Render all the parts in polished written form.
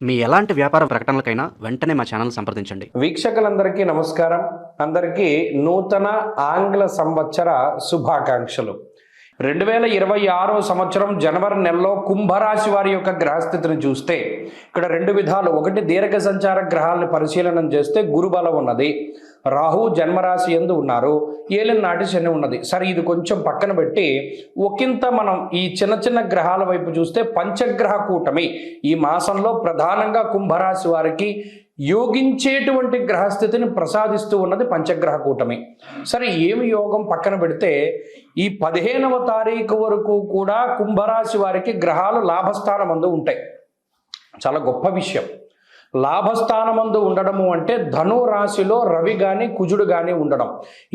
మీ ఎలాంటి వ్యాపార ప్రకటనలకైనా వెంటనే మా ఛానల్ సంప్రదించండి. వీక్షకులందరికీ నమస్కారం. అందరికీ నూతన ఆంగ్ల సంవత్సర శుభాకాంక్షలు. 2026 సంవత్సరం జనవరి నెలలో కుంభరాశి వారి యొక్క గ్రహస్థితిని చూస్తే ఇక్కడ రెండు విధాలు. ఒకటి, దీర్ఘ సంచార గ్రహాలను పరిశీలన చేస్తే గురుబలం ఉన్నది, రాహు జన్మరాశి యందు ఉన్నారు, ఏలిన నాటి శని ఉన్నది. సరే, ఇది కొంచెం పక్కన పెట్టి ఒకంత మనం ఈ చిన్న చిన్న గ్రహాల వైపు చూస్తే పంచగ్రహ కూటమి ఈ మాసంలో ప్రధానంగా కుంభరాశి వారికి యోగించేటువంటి గ్రహస్థితిని ప్రసాదిస్తూ ఉన్నది పంచగ్రహ కూటమి. సరే, ఏమి యోగం పక్కన పెడితే ఈ 15వ తారీఖు వరకు కూడా కుంభరాశి వారికి గ్రహాలు లాభస్థానమందు ఉంటాయి. చాలా గొప్ప విషయం. లాభస్థానమందు ఉండడము అంటే ధను రాశిలో రవి కానీ కుజుడు కానీ ఉండడం.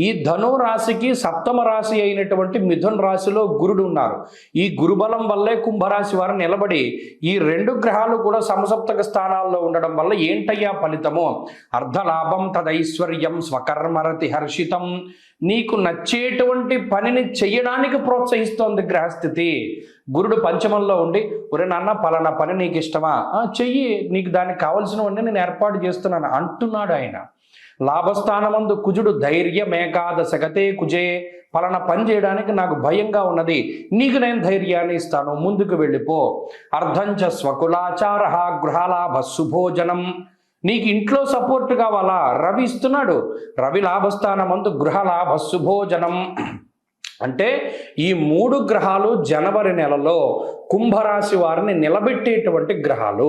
ఈ ధను రాశికి సప్తమ రాశి అయినటువంటి మిథున రాశిలో గురుడు ఉన్నారు. ఈ గురుబలం వల్లే కుంభరాశి వారు నిలబడి ఈ రెండు గ్రహాలు కూడా సమసప్తక స్థానాల్లో ఉండడం వల్ల ఏంటయ్యా ఫలితము? అర్ధలాభం తదైశ్వర్యం స్వకర్మరతి హర్షితం. నీకు నచ్చేటువంటి పనిని చెయ్యడానికి ప్రోత్సహిస్తోంది గ్రహస్థితి. గురుడు పంచమంలో ఉండి, ఒరే నాన్న పలానా పని నీకు ఇష్టమా, చెయ్యి, నీకు దానికి కావలసినవన్నీ నేను ఏర్పాటు చేస్తున్నాను అంటున్నాడు ఆయన. లాభస్థానమందు కుజుడు ధైర్యమేకాదశ గతే కుజే, పలానా పని చేయడానికి నాకు భయంగా ఉన్నది, నీకు నేను ధైర్యాన్ని ఇస్తాను, ముందుకు వెళ్ళిపో. అర్ధంచ స్వకులాచార గృహలాభ శుభోజనం. నీకు ఇంట్లో సపోర్ట్ కావాలా? రవి ఇస్తున్నాడు. రవి లాభస్థానమందు గృహలాభ శుభోజనం. అంటే ఈ మూడు గ్రహాలు జనవరి నెలలో కుంభరాశి వారిని నిలబెట్టేటువంటి గ్రహాలు.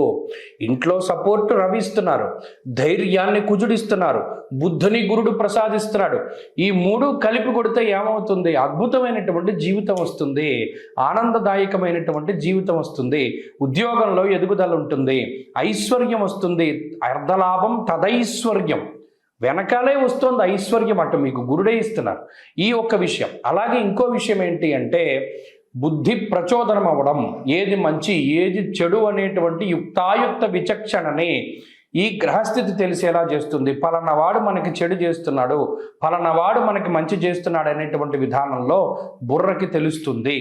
ఇంట్లో సపోర్ట్ రవి ఇస్తున్నారు, ధైర్యాన్ని కుజుడిస్తున్నారు, బుద్ధుని గురుడు ప్రసాదిస్తున్నాడు. ఈ మూడు కలిపి కొడితే ఏమవుతుంది? అద్భుతమైనటువంటి జీవితం వస్తుంది, ఆనందదాయకమైనటువంటి జీవితం వస్తుంది, ఉద్యోగంలో ఎదుగుదల ఉంటుంది, ఐశ్వర్యం వస్తుంది. అర్ధలాభం తదైశ్వర్యం, వెనకాలే వస్తుంది ఐశ్వర్యం. అటు మీకు గురుడే ఇస్తున్నారు. ఈ ఒక్క విషయం. అలాగే ఇంకో విషయం ఏంటి అంటే బుద్ధి ప్రచోదనం అవ్వడం. ఏది మంచి ఏది చెడు అనేటువంటి యుక్తాయుక్త విచక్షణని ఈ గ్రహస్థితి తెలిసేలా చేస్తుంది. పలానా వాడు మనకి చెడు చేస్తున్నాడు, పలానా వాడు మనకి మంచి చేస్తున్నాడు అనేటువంటి విధానంలో బుర్రకి తెలుస్తుంది.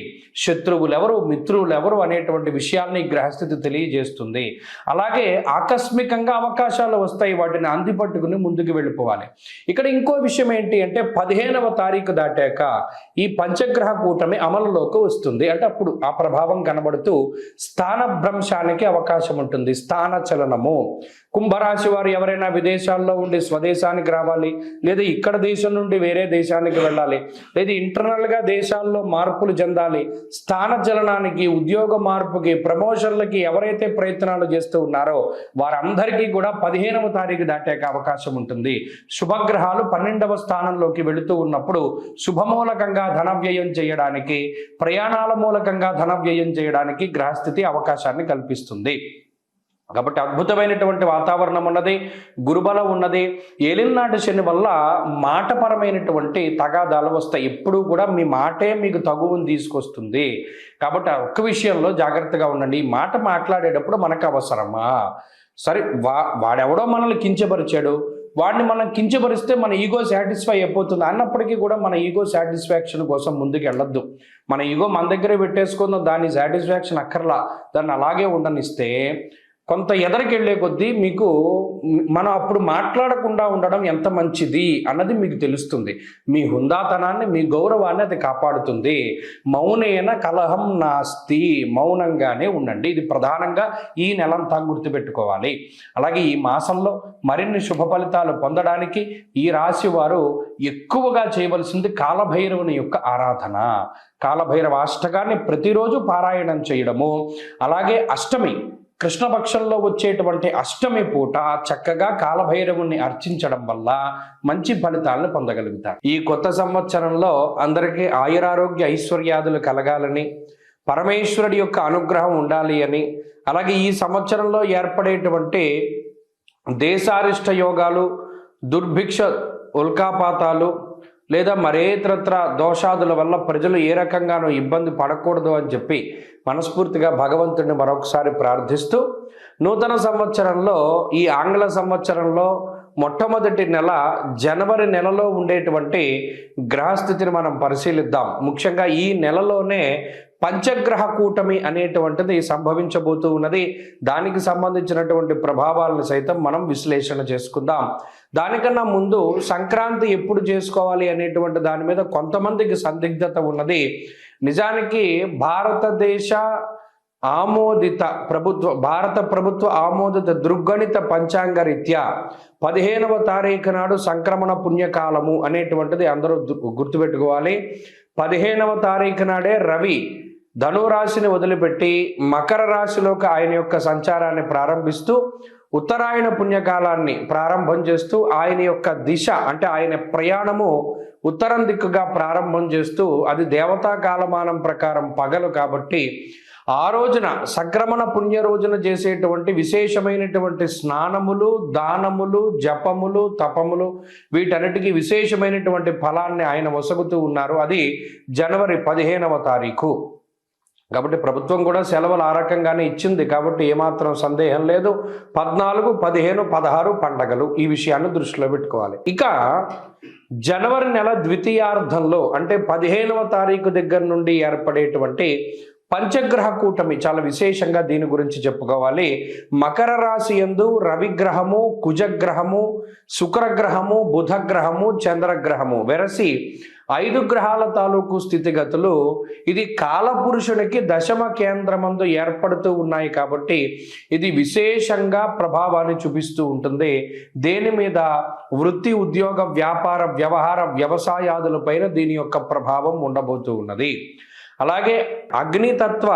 శత్రువులు ఎవరు, మిత్రులు ఎవరు అనేటువంటి విషయాల్ని గ్రహస్థితి తెలియజేస్తుంది. అలాగే ఆకస్మికంగా అవకాశాలు వస్తాయి, వాటిని అందిపట్టుకుని ముందుకు వెళ్ళిపోవాలి. ఇక్కడ ఇంకో విషయం ఏంటి అంటే 15వ తారీఖు దాటాక ఈ పంచగ్రహ కూటమి అమలులోకి వస్తుంది. అంటే అప్పుడు ఆ ప్రభావం కనబడుతూ స్థానభ్రంశానికి అవకాశం ఉంటుంది, స్థాన చలనము. కుంభరాశి వారు ఎవరైనా విదేశాల్లో ఉండి స్వదేశానికి రావాలి, లేదా ఇక్కడ దేశం నుండి వేరే దేశానికి వెళ్ళాలి, లేదా ఇంటర్నల్గా దేశాల్లో మార్పులు చెందాలి, స్థాన చలనానికి, ఉద్యోగ మార్పుకి, ప్రమోషన్లకి ఎవరైతే ప్రయత్నాలు చేస్తూ ఉన్నారో వారందరికీ కూడా 15వ తారీఖు దాటాక అవకాశం ఉంటుంది. శుభగ్రహాలు 12వ స్థానంలోకి వెళుతూ ఉన్నప్పుడు శుభమూలకంగా ధన వ్యయం చేయడానికి, ప్రయాణాల మూలకంగా ధన వ్యయం చేయడానికి గ్రహస్థితి అవకాశాన్ని కల్పిస్తుంది. కాబట్టి అద్భుతమైనటువంటి వాతావరణం ఉన్నది, గురుబలం ఉన్నది. ఏలినాటి శని వల్ల మాటపరమైనటువంటి తగాదాలు వస్తాయి. ఎప్పుడూ కూడా మీ మాటే మీకు తగువుని తీసుకొస్తుంది. కాబట్టి ఒక్క విషయంలో జాగ్రత్తగా ఉండండి. ఈ మాట మాట్లాడేటప్పుడు మనకు అవసరమా? సరే, వాడెవడో మనల్ని కించపరిచాడు, వాడిని మనం కించపరిస్తే మన ఈగో సాటిస్ఫై అయిపోతుంది అన్నప్పటికీ కూడా మన ఈగో సాటిస్ఫాక్షన్ కోసం ముందుకు వెళ్ళొద్దు. మన ఈగో మన దగ్గరే పెట్టేసుకుందాం, దాని సాటిస్ఫాక్షన్ అక్కర్లా, దాన్ని అలాగే ఉండనిస్తే కొంత ఎదరికి వెళ్ళే కొద్దీ మీకు మనం అప్పుడు మాట్లాడకుండా ఉండడం ఎంత మంచిది అన్నది మీకు తెలుస్తుంది. మీ హుందాతనాన్ని, మీ గౌరవాన్ని అది కాపాడుతుంది. మౌనేన కలహం నాస్తి, మౌనంగానే ఉండండి. ఇది ప్రధానంగా ఈ నెలంతా గుర్తుపెట్టుకోవాలి. అలాగే ఈ మాసంలో మరిన్ని శుభ ఫలితాలు పొందడానికి ఈ రాశి వారు ఎక్కువగా చేయవలసింది కాలభైరవుని యొక్క ఆరాధన. కాలభైరవ అష్టకాన్ని ప్రతిరోజు పారాయణం చేయడము. అలాగే అష్టమి, కృష్ణపక్షంలో వచ్చేటువంటి అష్టమి పూట చక్కగా కాలభైరవుని అర్చించడం వల్ల మంచి ఫలితాలను పొందగలుగుతారు. ఈ కొత్త సంవత్సరంలో అందరికీ ఆయురారోగ్య ఐశ్వర్యాదులు కలగాలని, పరమేశ్వరుడి యొక్క అనుగ్రహం ఉండాలి అని, అలాగే ఈ సంవత్సరంలో ఏర్పడేటువంటి దేశారిష్ట యోగాలు, దుర్భిక్ష ఉల్కాపాతాలు లేదా మరేతరత్ర దోషాదుల వల్ల ప్రజలు ఏ రకంగానూ ఇబ్బంది పడకూడదు అని చెప్పి మనస్ఫూర్తిగా భగవంతుడిని మరొకసారి ప్రార్థిస్తూ నూతన సంవత్సరంలో, ఈ ఆంగ్ల సంవత్సరంలో మొట్టమొదటి నెల జనవరి నెలలో ఉండేటువంటి గ్రహస్థితిని మనం పరిశీలిద్దాం. ముఖ్యంగా ఈ నెలలోనే పంచగ్రహ కూటమి అనేటువంటిది సంభవించబోతూ ఉన్నది. దానికి సంబంధించినటువంటి ప్రభావాలను సైతం మనం విశ్లేషణ చేసుకుందాం. దానికన్నా ముందు సంక్రాంతి ఎప్పుడు చేసుకోవాలి అనేటువంటి దాని మీద కొంతమందికి సందిగ్ధత ఉన్నది. నిజానికి భారత ప్రభుత్వ ఆమోదిత దృగ్గణిత పంచాంగ రీత్యా 15వ తారీఖు నాడు సంక్రమణ పుణ్యకాలము అనేటువంటిది అందరూ గుర్తుపెట్టుకోవాలి. 15వ తారీఖు నాడే రవి ధనురాశిని వదిలిపెట్టి మకర రాశిలోకి ఆయన యొక్క సంచారాన్ని ప్రారంభిస్తూ ఉత్తరాయణ పుణ్యకాలాన్ని ప్రారంభం చేస్తూ ఆయన యొక్క దిశ అంటే ఆయన ప్రయాణము ఉత్తరం దిక్కుగా ప్రారంభం చేస్తూ అది దేవతా కాలమానం ప్రకారం పగలు కాబట్టి ఆ రోజున సంక్రమణ పుణ్య రోజున చేసేటువంటి విశేషమైనటువంటి స్నానములు, దానములు, జపములు, తపములు వీటన్నిటికీ విశేషమైనటువంటి ఫలాన్ని ఆయన వసగుతూ ఉన్నారు. అది జనవరి 15వ తారీఖు కాబట్టి ప్రభుత్వం కూడా సెలవులు ఆ రకంగానే ఇచ్చింది కాబట్టి ఏమాత్రం సందేహం లేదు. 14, 15, 16 పండగలు ఈ విషయాన్ని దృష్టిలో పెట్టుకోవాలి. ఇక జనవరి నెల ద్వితీయార్థంలో అంటే 15వ తారీఖు దగ్గర నుండి ఏర్పడేటువంటి పంచగ్రహ కూటమి చాలా విశేషంగా దీని గురించి చెప్పుకోవాలి. మకర రాశి యందు రవిగ్రహము, కుజగ్రహము, శుక్రగ్రహము, బుధగ్రహము, చంద్రగ్రహము వెరసి 5 గ్రహాల తాలూకు స్థితిగతులు ఇది కాలపురుషునికి దశమ కేంద్రమందు ఏర్పడుతూ ఉన్నాయి కాబట్టి ఇది విశేషంగా ప్రభావాన్ని చూపిస్తూ ఉంటుంది. దేని మీద? వృత్తి, ఉద్యోగ, వ్యాపార, వ్యవహార, వ్యవసాయాదులపైన దీని యొక్క ప్రభావం ఉండబోతూ ఉన్నది. అలాగే అగ్నితత్వ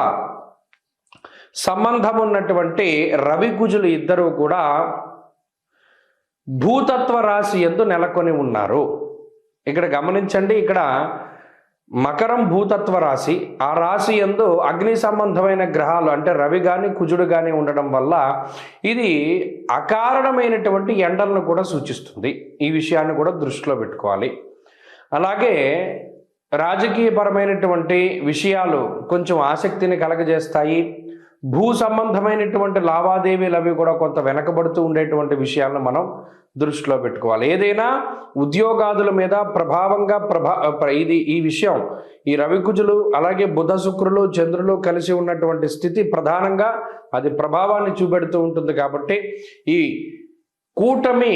సంబంధం ఉన్నటువంటి రవి కుజులు ఇద్దరూ కూడా భూతత్వ రాశి యందు నెలకొని ఉన్నారు. ఇక్కడ గమనించండి, ఇక్కడ మకరం భూతత్వ రాశి, ఆ రాశి యందు అగ్ని సంబంధమైన గ్రహాలు అంటే రవి కానీ కుజుడు కానీ ఉండడం వల్ల ఇది అకారణమైనటువంటి ఎండలను కూడా సూచిస్తుంది. ఈ విషయాన్ని కూడా దృష్టిలో పెట్టుకోవాలి. అలాగే రాజకీయపరమైనటువంటి విషయాలు కొంచెం ఆసక్తిని కలగజేస్తాయి. భూ సంబంధమైనటువంటి లావాదేవీలు అవి కూడా కొంత వెనకబడుతూ ఉండేటువంటి విషయాలను మనం దృష్టిలో పెట్టుకోవాలి. ఏదైనా ఉద్యోగాదుల మీద ప్రభావంగా ఈ విషయం ఈ రవికుజులు అలాగే బుధ, శుక్రులు, చంద్రులు కలిసి ఉన్నటువంటి స్థితి ప్రధానంగా అది ప్రభావాన్ని చూపెడుతూ ఉంటుంది. కాబట్టి ఈ కూటమి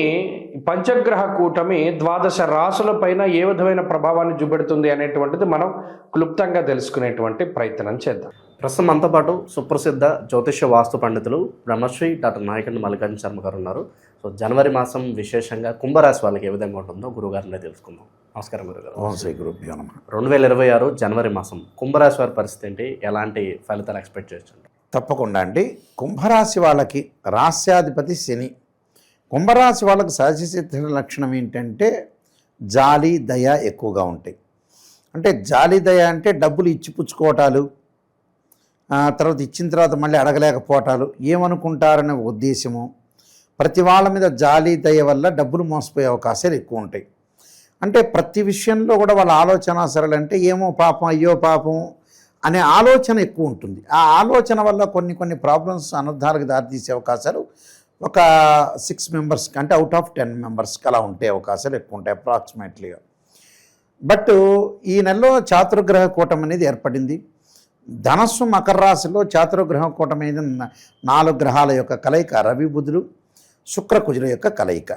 పంచగ్రహ కూటమి 12 రాశుల పైన ఏ విధమైన ప్రభావాన్ని చూపెడుతుంది అనేటువంటిది మనం క్లుప్తంగా తెలుసుకునేటువంటి ప్రయత్నం చేద్దాం. ప్రస్తుతం మనతో పాటు సుప్రసిద్ధ జ్యోతిష వాస్తు పండితులు బ్రహ్మశ్రీ డాక్టర్ నాయకండి మల్లికార్జున శర్మ గారు ఉన్నారు. సో జనవరి మాసం విశేషంగా కుంభరాశి వాళ్ళకి ఏ విధంగా ఉంటుందో గురుగారినే తెలుసుకుందాం. నమస్కారం గురుగారు. 2026 జనవరి మాసం కుంభరాశి వారి పరిస్థితి ఏంటి? ఎలాంటి ఫలితాలు ఎక్స్పెక్ట్ చేయొచ్చు? తప్పకుండా అండి. కుంభరాశి వాళ్ళకి రాస్యాధిపతి శని. కుంభరాశి వాళ్ళకి సహజసిద్ధ లక్షణం ఏంటంటే జాలి, దయ ఎక్కువగా ఉంటాయి. అంటే జాలి, దయ అంటే డబ్బులు ఇచ్చిపుచ్చుకోవటాలు, తర్వాత ఇచ్చిన తర్వాత మళ్ళీ అడగలేకపోవటాలు, ఏమనుకుంటారనే ఉద్దేశము, ప్రతి వాళ్ళ మీద జాలి, దయ వల్ల డబ్బులు మోసపోయే అవకాశాలు ఎక్కువ ఉంటాయి. అంటే ప్రతి విషయంలో కూడా వాళ్ళ ఆలోచన సరళ అంటే ఏమో పాపం, అయ్యో పాపం అనే ఆలోచన ఎక్కువ ఉంటుంది. ఆ ఆలోచన వల్ల కొన్ని ప్రాబ్లమ్స్, అనర్థాలకు దారితీసే అవకాశాలు ఒక 6 మెంబర్స్కి అంటే అవుట్ ఆఫ్ 10 మెంబర్స్కి అలా ఉండే అవకాశాలు ఎక్కువ ఉంటాయి అప్రాక్సిమేట్లీగా. బట్ ఈ నెలలో చాతుర్గ్రహ కూటమి అనేది ఏర్పడింది. ధనస్సు, మకర రాశిలో చాతుర్గ్రహ కూటమి అనేది 4 గ్రహాల యొక్క కలయిక, రవి, బుధులు, శుక్ర, కుజుల యొక్క కలయిక.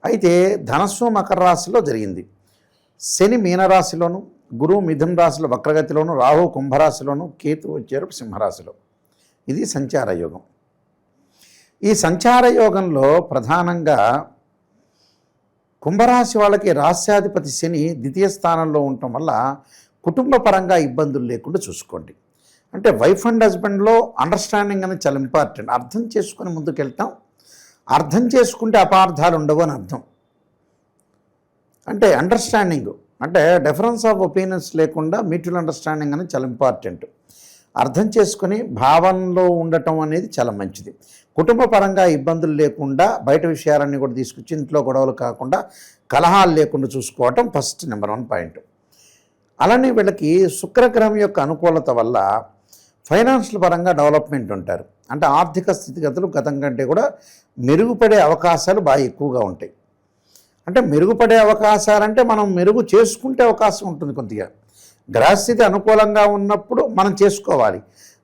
అయితే ధనస్సు మకర రాశిలో జరిగింది. శని మీనరాశిలోను, గురువు మిథున రాశిలో వక్రగతిలోను, రాహు కుంభరాశిలోను, కేతు వచ్చారు సింహరాశిలో. ఇది సంచార యోగం. ఈ సంచార యోగంలో ప్రధానంగా కుంభరాశి వాళ్ళకి రాస్యాధిపతి శని ద్వితీయ స్థానంలో ఉండటం వల్ల కుటుంబ పరంగా ఇబ్బందులు లేకుండా చూసుకోండి. అంటే వైఫ్ అండ్ హస్బెండ్లో అండర్స్టాండింగ్ అనేది చాలా ఇంపార్టెంట్. అర్థం చేసుకుని ముందుకెళ్తాం. అర్థం చేసుకుంటే అపార్థాలు ఉండవు అని అర్థం. అంటే అండర్స్టాండింగ్ అంటే డిఫరెన్స్ ఆఫ్ ఒపీనియన్స్ లేకుండా మ్యూచువల్ అండర్స్టాండింగ్ అనేది చాలా ఇంపార్టెంట్. అర్థం చేసుకుని భావనలో ఉండటం అనేది చాలా మంచిది. కుటుంబ పరంగా ఇబ్బందులు లేకుండా బయట విషయాలన్నీ కూడా తీసుకొచ్చి ఇంట్లో గొడవలు కాకుండా కలహాలు లేకుండా చూసుకోవటం ఫస్ట్ నెంబర్ 1 పాయింట్. అలానే వీళ్ళకి శుక్రగ్రహం యొక్క అనుకూలత వల్ల ఫైనాన్షియల్ పరంగా డెవలప్మెంట్ ఉంటారు. అంటే ఆర్థిక స్థితిగతులు గతం కంటే కూడా మెరుగుపడే అవకాశాలు బాగా ఎక్కువగా ఉంటాయి. అంటే మెరుగుపడే అవకాశాలంటే మనం మెరుగు చేసుకుంటే అవకాశం ఉంటుంది కొద్దిగా. గ్రహస్థితి అనుకూలంగా ఉన్నప్పుడు మనం చేసుకోవాలి.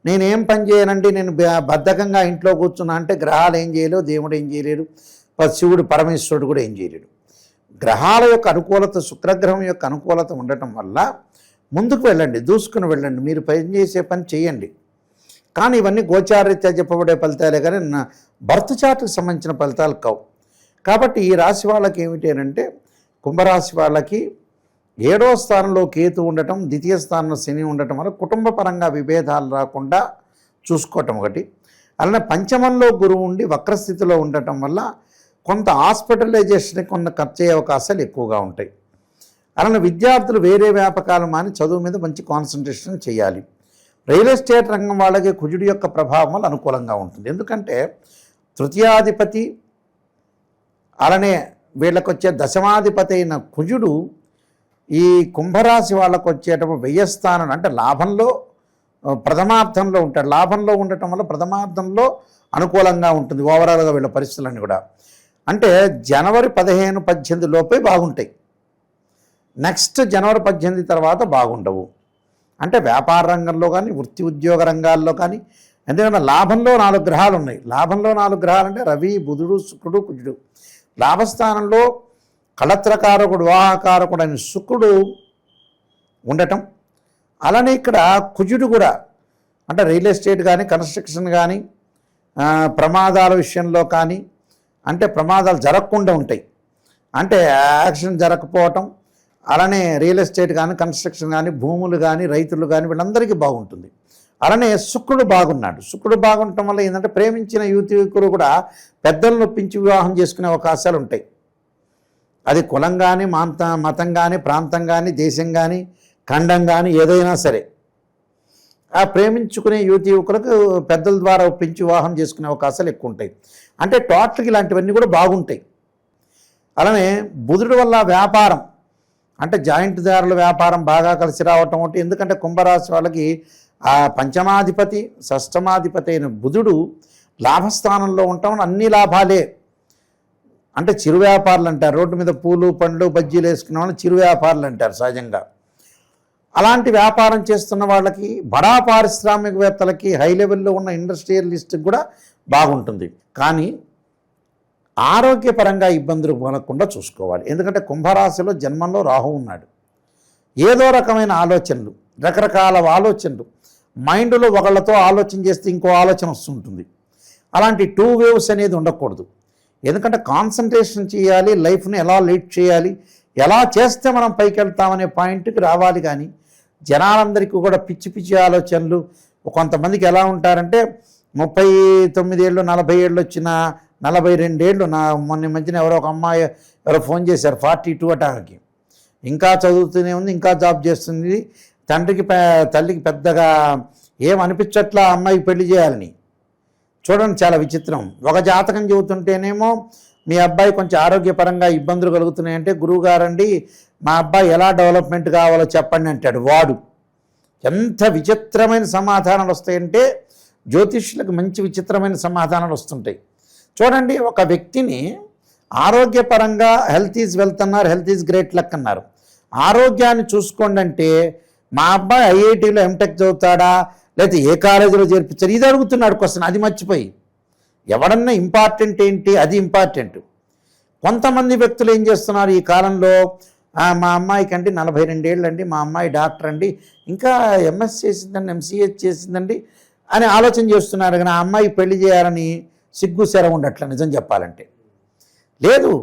నేనేం పని చేయనండి, నేను బద్ధకంగా ఇంట్లో కూర్చున్నా అంటే గ్రహాలు ఏం చేయలేవు, దేవుడు ఏం చేయలేడు, శివుడు పరమేశ్వరుడు కూడా ఏం చేయలేడు. గ్రహాల యొక్క అనుకూలత, శుక్రగ్రహం యొక్క అనుకూలత ఉండటం వల్ల ముందుకు వెళ్ళండి, దూసుకుని వెళ్ళండి, మీరు పని చేసే పని చేయండి. కానీ ఇవన్నీ గోచారీత్యా చెప్పబడే ఫలితాలే కానీ బర్త్ చార్ట్కి సంబంధించిన ఫలితాలు కావు. కాబట్టి ఈ రాశి వాళ్ళకి ఏమిటి అంటే, కుంభరాశి వాళ్ళకి 7వ స్థానంలో కేతు ఉండటం, ద్వితీయ స్థానంలో శని ఉండటం వల్ల కుటుంబ పరంగా విభేదాలు రాకుండా చూసుకోవటం ఒకటి. అలానే పంచమంలో గురువు ఉండి వక్రస్థితిలో ఉండటం వల్ల కొంత హాస్పిటలైజేషన్కి కొంత ఖర్చు అయ్యే అవకాశాలు ఎక్కువగా ఉంటాయి. అలానే విద్యార్థులు వేరే వ్యాపకాలు మాని చదువు మీద మంచి కాన్సన్ట్రేషన్ చేయాలి. రియల్ ఎస్టేట్ రంగం వాళ్ళకి కుజుడి యొక్క ప్రభావం వల్ల అనుకూలంగా ఉంటుంది. ఎందుకంటే తృతీయాధిపతి అలానే వీళ్ళకి వచ్చే దశమాధిపతి అయిన కుజుడు ఈ కుంభరాశి వాళ్ళకు వచ్చేటప్పుడు వ్యయస్థానం అంటే లాభంలో ప్రథమార్థంలో ఉంటాడు. లాభంలో ఉండటం వల్ల ప్రథమార్థంలో అనుకూలంగా ఉంటుంది ఓవరాల్గా వీళ్ళ పరిస్థితులన్నీ కూడా. అంటే జనవరి 15, 18 లోపే బాగుంటాయి. నెక్స్ట్ జనవరి 18 తర్వాత బాగుండవు. అంటే వ్యాపార రంగంలో కానీ, వృత్తి ఉద్యోగ రంగాల్లో కానీ. ఎందుకంటే లాభంలో 4 గ్రహాలు ఉన్నాయి. లాభంలో 4 గ్రహాలు అంటే రవి, బుధుడు, శుక్రుడు, కుజుడు. లాభస్థానంలో కళత్రకారకుడు, వివాహకారకుడు అని శుక్రుడు ఉండటం. అలానే ఇక్కడ కుజుడు కూడా అంటే రియల్ ఎస్టేట్ కానీ, కన్స్ట్రక్షన్ కానీ, ప్రమాదాల విషయంలో కానీ, అంటే ప్రమాదాలు జరగకుండా ఉంటాయి. అంటే యాక్సిడెంట్ జరగకపోవటం. అలానే రియల్ ఎస్టేట్ కానీ, కన్స్ట్రక్షన్ కానీ, భూములు కానీ, రైతులు కానీ వీళ్ళందరికీ బాగుంటుంది. అలానే శుక్రుడు బాగున్నాడు. శుక్రుడు బాగుండటం వల్ల ఏంటంటే ప్రేమించిన యువకులు కూడా పెద్దలను నొప్పించి వివాహం చేసుకునే అవకాశాలు ఉంటాయి. అది కులం కానీ, మతం కానీ, ప్రాంతం కానీ, దేశం కానీ, ఖండం కానీ ఏదైనా సరే ఆ ప్రేమించుకునే యువకులకు పెద్దల ద్వారా ఒప్పించి వివాహం చేసుకునే అవకాశాలు ఎక్కువ ఉంటాయి. అంటే టోటల్గా ఇలాంటివన్నీ కూడా బాగుంటాయి. అలానే బుధుడి వల్ల వ్యాపారం అంటే జాయింట్ దారుల వ్యాపారం బాగా కలిసి రావటం ఒకటి. ఎందుకంటే కుంభరాశి వాళ్ళకి ఆ పంచమాధిపతి, షష్టమాధిపతి అయిన బుధుడు లాభస్థానంలో ఉండటం అన్ని లాభాలే. అంటే చిరు వ్యాపారులు అంటారు. రోడ్డు మీద పూలు, పండ్లు, బజ్జీలు వేసుకునే వాళ్ళు చిరు వ్యాపారులు అంటారు సహజంగా. అలాంటి వ్యాపారం చేస్తున్న వాళ్ళకి, బడా పారిశ్రామికవేత్తలకి, హై లెవెల్లో ఉన్న ఇండస్ట్రియలిస్ట్కి కూడా బాగుంటుంది. కానీ ఆరోగ్యపరంగా ఇబ్బందులు పడకుండా చూసుకోవాలి. ఎందుకంటే కుంభరాశిలో జన్మంలో రాహు ఉన్నాడు. ఏదో రకమైన ఆలోచనలు, రకరకాల ఆలోచనలు మైండ్లో ఒకళ్ళతో ఆలోచన చేస్తే ఇంకో ఆలోచన వస్తుంటుంది. అలాంటి 2 వేవ్స్ అనేది ఉండకూడదు. ఎందుకంటే కాన్సన్ట్రేషన్ చేయాలి, లైఫ్ని ఎలా లీడ్ చేయాలి, ఎలా చేస్తే మనం పైకి వెళ్తామనే పాయింట్కి రావాలి. కానీ జనాలందరికీ కూడా పిచ్చి పిచ్చి ఆలోచనలు. కొంతమందికి ఎలా ఉంటారంటే 39 ఏళ్ళు 40 ఏళ్ళు వచ్చిన 42 ఏళ్ళు మొన్న మధ్యన ఎవరో ఒక అమ్మాయి ఎవరో ఫోన్ చేశారు 42 అటానికి, ఇంకా చదువుతూనే ఉంది, ఇంకా జాబ్ చేస్తుంది, తల్లికి పెద్దగా ఏం అనిపించట్లా అమ్మాయికి పెళ్లి చేయాలని. చూడండి చాలా విచిత్రం. ఒక జాతకం చెబుతుంటేనేమో మీ అబ్బాయి కొంచెం ఆరోగ్యపరంగా ఇబ్బందులు కలుగుతున్నాయంటే గురువుగారండి మా అబ్బాయి ఎలా డెవలప్మెంట్ కావాలో చెప్పండి అంటాడు వాడు. ఎంత విచిత్రమైన సమాధానాలు వస్తాయంటే జ్యోతిష్యులకు మంచి విచిత్రమైన సమాధానాలు వస్తుంటాయి. చూడండి, ఒక వ్యక్తిని ఆరోగ్యపరంగా హెల్త్ ఈజ్ వెల్త్ అన్నారు, హెల్త్ ఈజ్ గ్రేట్ లక్ అన్నారు. ఆరోగ్యాన్ని చూసుకోండి అంటే మా అబ్బాయి ఐఐటీలో ఎంటెక్ చదువుతాడా లేకపోతే ఏ కాలేజీలో చేర్పించారు ఇది అడుగుతున్నాడు క్వశ్చన్. అది మర్చిపోయి ఎవడన్నా ఇంపార్టెంట్ ఏంటి, అది ఇంపార్టెంట్. కొంతమంది వ్యక్తులు ఏం చేస్తున్నారు ఈ కాలంలో, మా అమ్మాయికి అండి 42 ఏళ్ళు అండి, మా అమ్మాయి డాక్టర్ అండి, ఇంకా ఎంఎస్ చేసిందండి, ఎంసీహెచ్ చేసిందండి అని ఆలోచన చేస్తున్నారు. కానీ ఆ అమ్మాయి పెళ్లి చేయాలని సిగ్గు శర ఉండట్ల నిజం చెప్పాలంటే లేదు.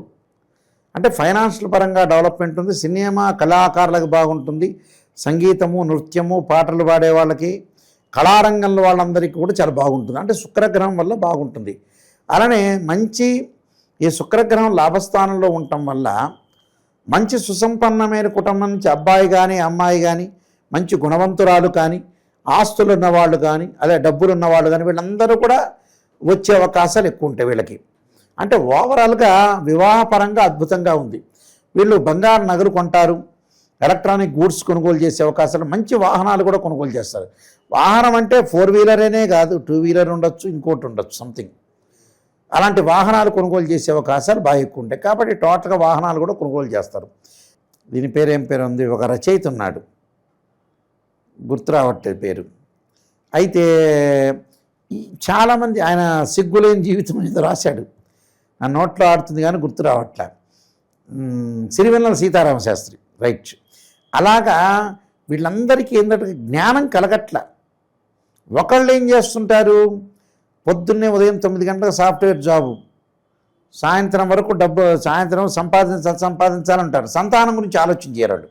అంటే ఫైనాన్షియల్ పరంగా డెవలప్మెంట్ ఉంది, సినిమా కళాకారులకు బాగుంటుంది, సంగీతము, నృత్యము, పాటలు పాడే వాళ్ళకి, కళారంగంలో వాళ్ళందరికీ కూడా చాలా బాగుంటుంది. అంటే శుక్రగ్రహం వల్ల బాగుంటుంది. అలానే మంచి ఈ శుక్రగ్రహం లాభస్థానంలో ఉండటం వల్ల మంచి సుసంపన్నమైన కుటుంబం నుంచి అబ్బాయి కానీ అమ్మాయి కానీ, మంచి గుణవంతురాలు కానీ, ఆస్తులు ఉన్నవాళ్ళు కానీ, అదే డబ్బులు ఉన్నవాళ్ళు కానీ వీళ్ళందరూ కూడా వచ్చే అవకాశాలు ఎక్కువ ఉంటాయి వీళ్ళకి. అంటే ఓవరాల్గా వివాహపరంగా అద్భుతంగా ఉంది. వీళ్ళు బంగారు నగలు కొంటారు, ఎలక్ట్రానిక్ గూడ్స్ కొనుగోలు చేసే అవకాశాలు, మంచి వాహనాలు కూడా కొనుగోలు చేస్తారు. వాహనం అంటే 4 వీలరేనే కాదు, 2 వీలర్ ఉండొచ్చు, ఇంకోటి ఉండొచ్చు సంథింగ్. అలాంటి వాహనాలు కొనుగోలు చేసే అవకాశాలు బాగా ఎక్కువ ఉంటాయి. కాబట్టి టోటల్గా వాహనాలు కూడా కొనుగోలు చేస్తారు. దీని పేరు ఏం పేరు ఉంది, ఒక రచయిత ఉన్నాడు గుర్తు రావట్లేదు పేరు. అయితే చాలామంది ఆయన సిగ్గులేని జీవితం ఏదో రాశాడు, ఆ నోట్లో ఆడుతుంది కానీ గుర్తు రావట్లే. సిరివెన్నెల సీతారామ శాస్త్రి, రైట్. అలాగా వీళ్ళందరికీ ఏంటంటే జ్ఞానం కలగట్ల. ఒకళ్ళు ఏం చేస్తుంటారు, పొద్దున్నే ఉదయం 9 గంటలకు సాఫ్ట్వేర్ జాబు, సాయంత్రం వరకు సాయంత్రం సంపాదించాలంటారు. సంతానం గురించి ఆలోచన చేయరాడు.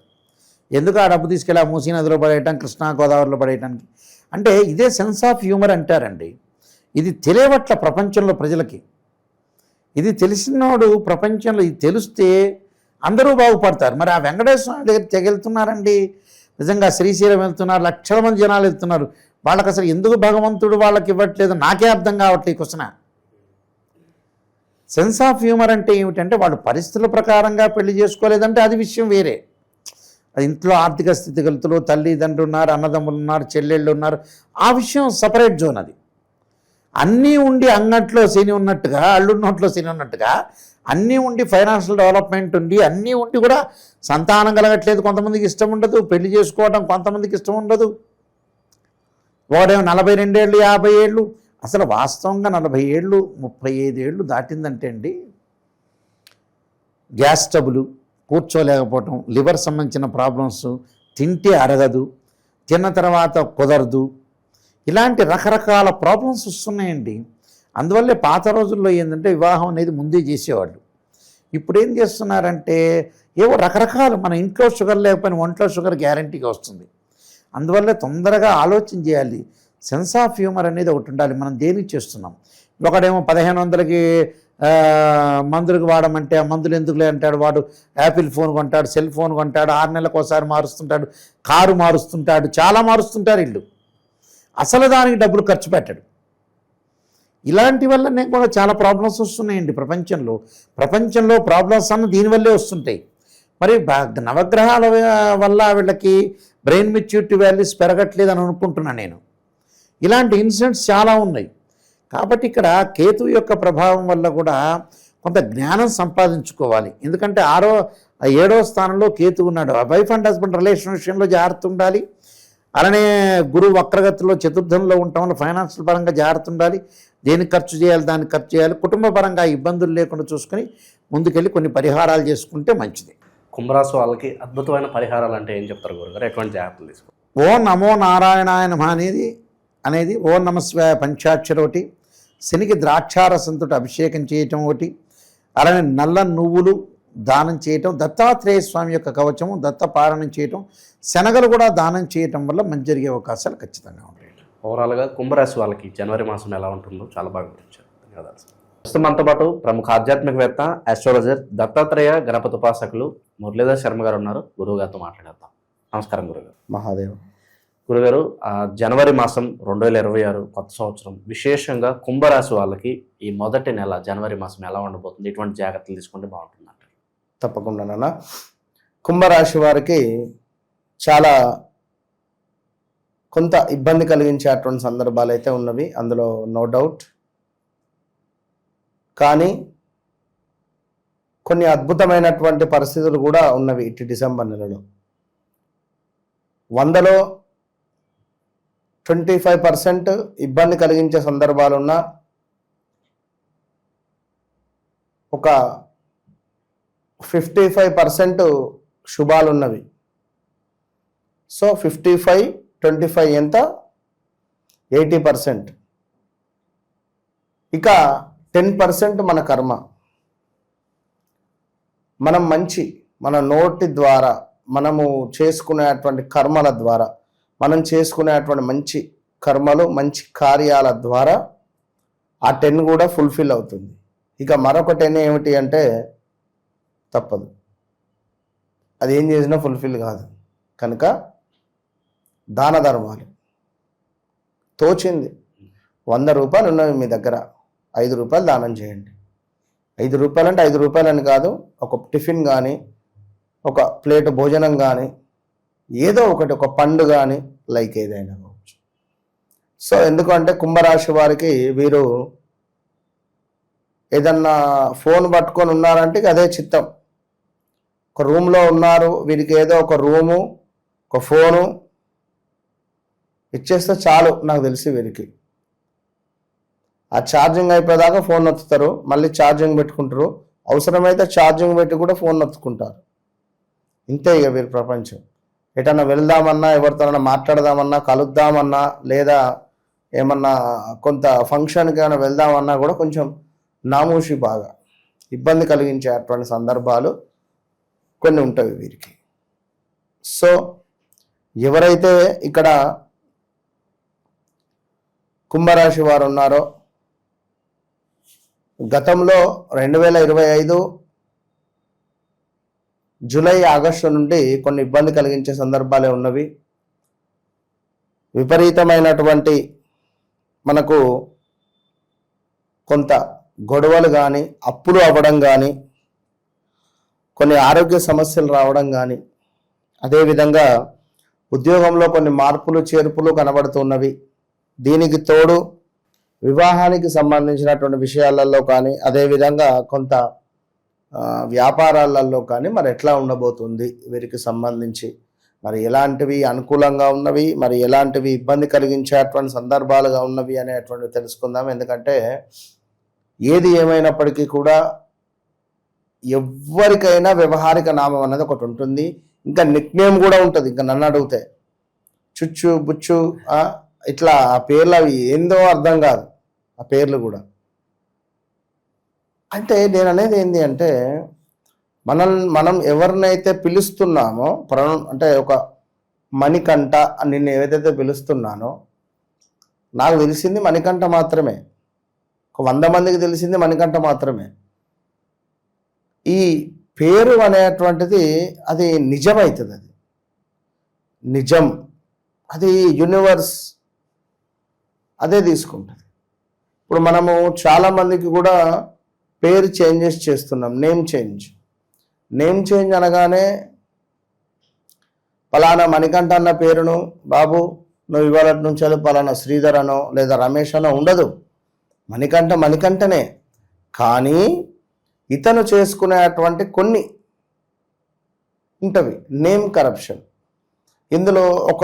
ఎందుకు ఆ డబ్బు తీసుకెళ్ళి ఆ మూసీ నదిలో పడేయటం, కృష్ణా గోదావరిలో పడేయటానికి. అంటే ఇదే సెన్స్ ఆఫ్ హ్యూమర్ అంటారండి. ఇది తెలియవట్ల ప్రపంచంలో ప్రజలకి. ఇది తెలిసినోడు ప్రపంచంలో ఇది తెలిస్తే అందరూ బాగుపడతారు. మరి ఆ వెంకటేశ్వర స్వామి దగ్గర తెగెళ్తున్నారండి, నిజంగా శ్రీశైలం వెళ్తున్నారు, లక్షల మంది జనాలు వెళ్తున్నారు. వాళ్ళకి అసలు ఎందుకు భగవంతుడు వాళ్ళకి ఇవ్వట్లేదు నాకే అర్థం కావట్లేదు. ఈ క్వశ్చన్ సెన్స్ ఆఫ్ హ్యూమర్ అంటే ఏమిటంటే వాళ్ళు పరిస్థితుల ప్రకారంగా పెళ్లి చేసుకోలేదంటే అది విషయం వేరే. అది ఇంట్లో ఆర్థిక స్థితిగతులు, తల్లిదండ్రులు ఉన్నారు, అన్నదమ్ములు ఉన్నారు, చెల్లెళ్ళు ఉన్నారు, ఆ విషయం సపరేట్ జోన్. అది అన్నీ ఉండి అంగట్లో శని ఉన్నట్టుగా, అల్లున్నట్లో శని ఉన్నట్టుగా, అన్నీ ఉండి ఫైనాన్షియల్ డెవలప్మెంట్ ఉండి అన్నీ ఉండి కూడా సంతానం కలగట్లేదు. కొంతమందికి ఇష్టం ఉండదు, పెళ్లి చేసుకోవడం కొంతమందికి ఇష్టం ఉండదు. వాడేమో 42 ఏళ్ళు 50 ఏళ్ళు, అసలు వాస్తవంగా 40 ఏళ్ళు 35 ఏళ్ళు దాటిందంటే అండి, గ్యాస్ ట్రబుల్, కూర్చోలేకపోవటం, లివర్ సంబంధించిన ప్రాబ్లమ్స్, తింటే అరగదు, తిన్న తర్వాత కుదరదు, ఇలాంటి రకరకాల ప్రాబ్లమ్స్ వస్తున్నాయండి. అందువల్లే పాత రోజుల్లో ఏంటంటే వివాహం అనేది ముందే చేసేవాళ్ళు. ఇప్పుడు ఏం చేస్తున్నారంటే ఏవో రకరకాలు, మన ఇంట్లో షుగర్ లేకపోయినా ఒంట్లో షుగర్ గ్యారంటీగా వస్తుంది. అందువల్ల తొందరగా ఆలోచన చేయాలి. సెన్స్ ఆఫ్ హ్యూమర్ అనేది ఒకటి ఉండాలి. మనం దేనికి చేస్తున్నాం? ఒకడేమో 1500కి మందులకు వాడమంటే ఆ మందులు ఎందుకులే అంటాడు, వాడు యాపిల్ ఫోన్ కొంటాడు, సెల్ ఫోన్ కొంటాడు, 6 నెలలకు ఒకసారి మారుస్తుంటాడు, కారు మారుస్తుంటాడు, చాలా మారుస్తుంటారు ఇల్లు, అసలు దానికి డబ్బులు ఖర్చు పెట్టాడు. ఇలాంటి వల్లనే కూడా చాలా ప్రాబ్లమ్స్ వస్తున్నాయండి ప్రపంచంలో ప్రాబ్లమ్స్ అన్న దీనివల్లే వస్తుంటాయి. మరి నవగ్రహాల వల్ల వీళ్ళకి బ్రెయిన్ మెచ్యూరిటీ వాల్యూస్ పెరగట్లేదు అని అనుకుంటున్నాను నేను. ఇలాంటి ఇన్సిడెంట్స్ చాలా ఉన్నాయి. కాబట్టి ఇక్కడ కేతు యొక్క ప్రభావం వల్ల కూడా కొంత జ్ఞానం సంపాదించుకోవాలి. ఎందుకంటే 7వ స్థానంలో కేతు ఉన్నాడు. వైఫ్ అండ్ హస్బెండ్ రిలేషన్ విషయంలో జాగ్రత్త ఉండాలి. అలానే గురువు వక్రగతిలో చతుర్థంలో ఉండటం వల్ల ఫైనాన్షియల్ పరంగా జాగ్రత్త ఉండాలి. దేనికి ఖర్చు చేయాలి దానికి ఖర్చు చేయాలి. కుటుంబ పరంగా ఇబ్బందులు లేకుండా చూసుకొని ముందుకెళ్ళి కొన్ని పరిహారాలు చేసుకుంటే మంచిది. కుంభరాశి వాళ్ళకి అద్భుతమైన పరిహారాలు అంటే ఏం చెప్తారు గురుగారు? ఎటువంటి జాగ్రత్తలు తీసుకోవాలి? ఓం నమో నారాయణాయ నమః అనేది ఓం నమస్వాయ పంచాక్షరి ఒకటి, శనికి ద్రాక్షారసంతో అభిషేకం చేయటం ఒకటి, అలానే నల్ల నువ్వులు దానం చేయటం, దత్తాత్రేయ స్వామి యొక్క కవచము దత్తపారాయణం చేయటం, శనగలు కూడా దానం చేయటం వల్ల మంచి జరిగే అవకాశాలు ఖచ్చితంగా ఉంటాయి. ఓవరాల్గా కుంభరాశి వాళ్ళకి జనవరి మాసం ఎలా ఉంటుందో చాలా బాగా గురించారు. ధన్యవాదాలు. ప్రస్తుతం మనతో పాటు ప్రముఖ ఆధ్యాత్మికవేత్త, ఆస్ట్రాలజర్, దత్తాత్రేయ గణపతి ఉపాసకులు మురళీధర్ శర్మ గారు ఉన్నారు. గురువు గారితో మాట్లాడేద్దాం. నమస్కారం గురుగారు. మహాదేవ్. గురుగారు, జనవరి మాసం 2026 కొత్త సంవత్సరం, విశేషంగా కుంభరాశి వాళ్ళకి ఈ మొదటి నెల జనవరి మాసం ఎలా ఉండబోతుంది? ఎటువంటి జాగ్రత్తలు తీసుకుంటే బాగుంటుంది అంటారు? తప్పకుండా నాన్న, కుంభరాశి వారికి చాలా కొంత ఇబ్బంది కలిగించేటువంటి సందర్భాలు అయితే ఉన్నవి, అందులో నో డౌట్. కానీ కొన్ని అద్భుతమైనటువంటి పరిస్థితులు కూడా ఉన్నవి ఇటు డిసెంబర్ నెలలో. 100లో 25% ఇబ్బంది కలిగించే సందర్భాలున్నా ఒక 55% శుభాలు ఉన్నవి. సో 55-25 ఎంత? 80%. ఇక 10% మన కర్మ. మనం మన నోటి ద్వారా మనము చేసుకునేటువంటి కర్మల ద్వారా, మనం చేసుకునేటువంటి మంచి కర్మలు, మంచి కార్యాల ద్వారా ఆ 10 కూడా ఫుల్ఫిల్ అవుతుంది. ఇక మరొక 10 ఏమిటి అంటే తప్పదు, అది ఏం చేసినా ఫుల్ఫిల్ కాదు. కనుక దాన ధర్మాలు తోచింది. 100 రూపాయలు ఉన్నవి మీ దగ్గర, 5 రూపాయలు దానం చేయండి. 5 రూపాయలు అంటే 5 రూపాయలు అని కాదు, ఒక టిఫిన్ కానీ, ఒక ప్లేట్ భోజనం కానీ, ఏదో ఒకటి, ఒక పండు కానీ, లైక్ ఏదైనా కావచ్చు. సో ఎందుకంటే కుంభరాశి వారికి వీరు ఏదన్నా ఫోన్ పట్టుకొని ఉన్నారంటే అదే చిత్తం. ఒక రూమ్లో ఉన్నారు, వీరికి ఏదో ఒక రూము, ఒక ఫోను, ఇచ్చేస్తే చాలు నాకు తెలిసి వీరికి. ఆ ఛార్జింగ్ అయిపోయేదాకా ఫోన్ నొత్తుతారు, మళ్ళీ ఛార్జింగ్ పెట్టుకుంటారు, అవసరమైతే ఛార్జింగ్ పెట్టి కూడా ఫోన్ నొత్తుకుంటారు. ఇంతే ఇక వీరి ప్రపంచం. ఎటన్నా వెళ్దామన్నా, ఎవరితోనన్నా మాట్లాడదామన్నా, కలుద్దామన్నా, లేదా ఏమన్నా కొంత ఫంక్షన్కి ఏమైనా వెళ్దామన్నా కూడా కొంచెం నామూషి బాగా ఇబ్బంది కలిగించే అటువంటి సందర్భాలు కొన్ని ఉంటాయి వీరికి. సో ఎవరైతే ఇక్కడ కుంభరాశి వారు ఉన్నారో గతంలో 2025 జూలై ఆగస్టు నుండి కొన్ని ఇబ్బంది కలిగించే సందర్భాలే ఉన్నవి. విపరీతమైనటువంటి మనకు కొంత గొడవలు కానీ, అప్పులు అవ్వడం కానీ, కొన్ని ఆరోగ్య సమస్యలు రావడం కానీ, అదేవిధంగా ఉద్యోగంలో కొన్ని మార్పులు చేర్పులు కనబడుతున్నవి. దీనికి తోడు వివాహానికి సంబంధించినటువంటి విషయాలలో కానీ, అదేవిధంగా కొంత వ్యాపారాలలో కానీ మరి ఎట్లా ఉండబోతుంది వీరికి సంబంధించి, మరి ఎలాంటివి అనుకూలంగా ఉన్నవి, మరి ఎలాంటివి ఇబ్బంది కలిగించేటువంటి సందర్భాలుగా ఉన్నవి అనేటువంటివి తెలుసుకుందాం. ఎందుకంటే ఏది ఏమైనప్పటికీ కూడా ఎవరికైనా వ్యవహారిక నామం అన్నది ఒకటి ఉంటుంది, ఇంకా నిక్నేమ్ కూడా ఉంటుంది. ఇంకా నన్ను అడిగితే చుచ్చు బుచ్చు ఇట్లా ఆ పేర్లు అవి ఏందో అర్థం కాదు ఆ పేర్లు కూడా. అంటే నేను అనేది ఏంటి అంటే మనం ఎవరినైతే పిలుస్తున్నామో అంటే ఒక మణికంఠ నిన్ను ఏదైతే పిలుస్తున్నానో, నాకు తెలిసింది మణికంఠ మాత్రమే, ఒక 100 మందికి తెలిసింది మణికంఠ మాత్రమే. ఈ పేరు అనేటువంటిది అది నిజమవుతుంది, అది నిజం, అది యూనివర్స్ అదే తీసుకుంటుంది. ఇప్పుడు మనము చాలామందికి కూడా పేరు చేంజెస్ చేస్తున్నాం, నేమ్ చేంజ్ అనగానే పలానా మణికంఠ అన్న పేరును బాబు నువ్వు ఇవాళ నుంచి పలానా శ్రీధర్ అనో లేదా రమేష్ అనో ఉండదు. మణికంఠనే. కానీ ఇతను చేసుకునేటువంటి కొన్ని ఉంటవి నేమ్ కరప్షన్. ఇందులో ఒక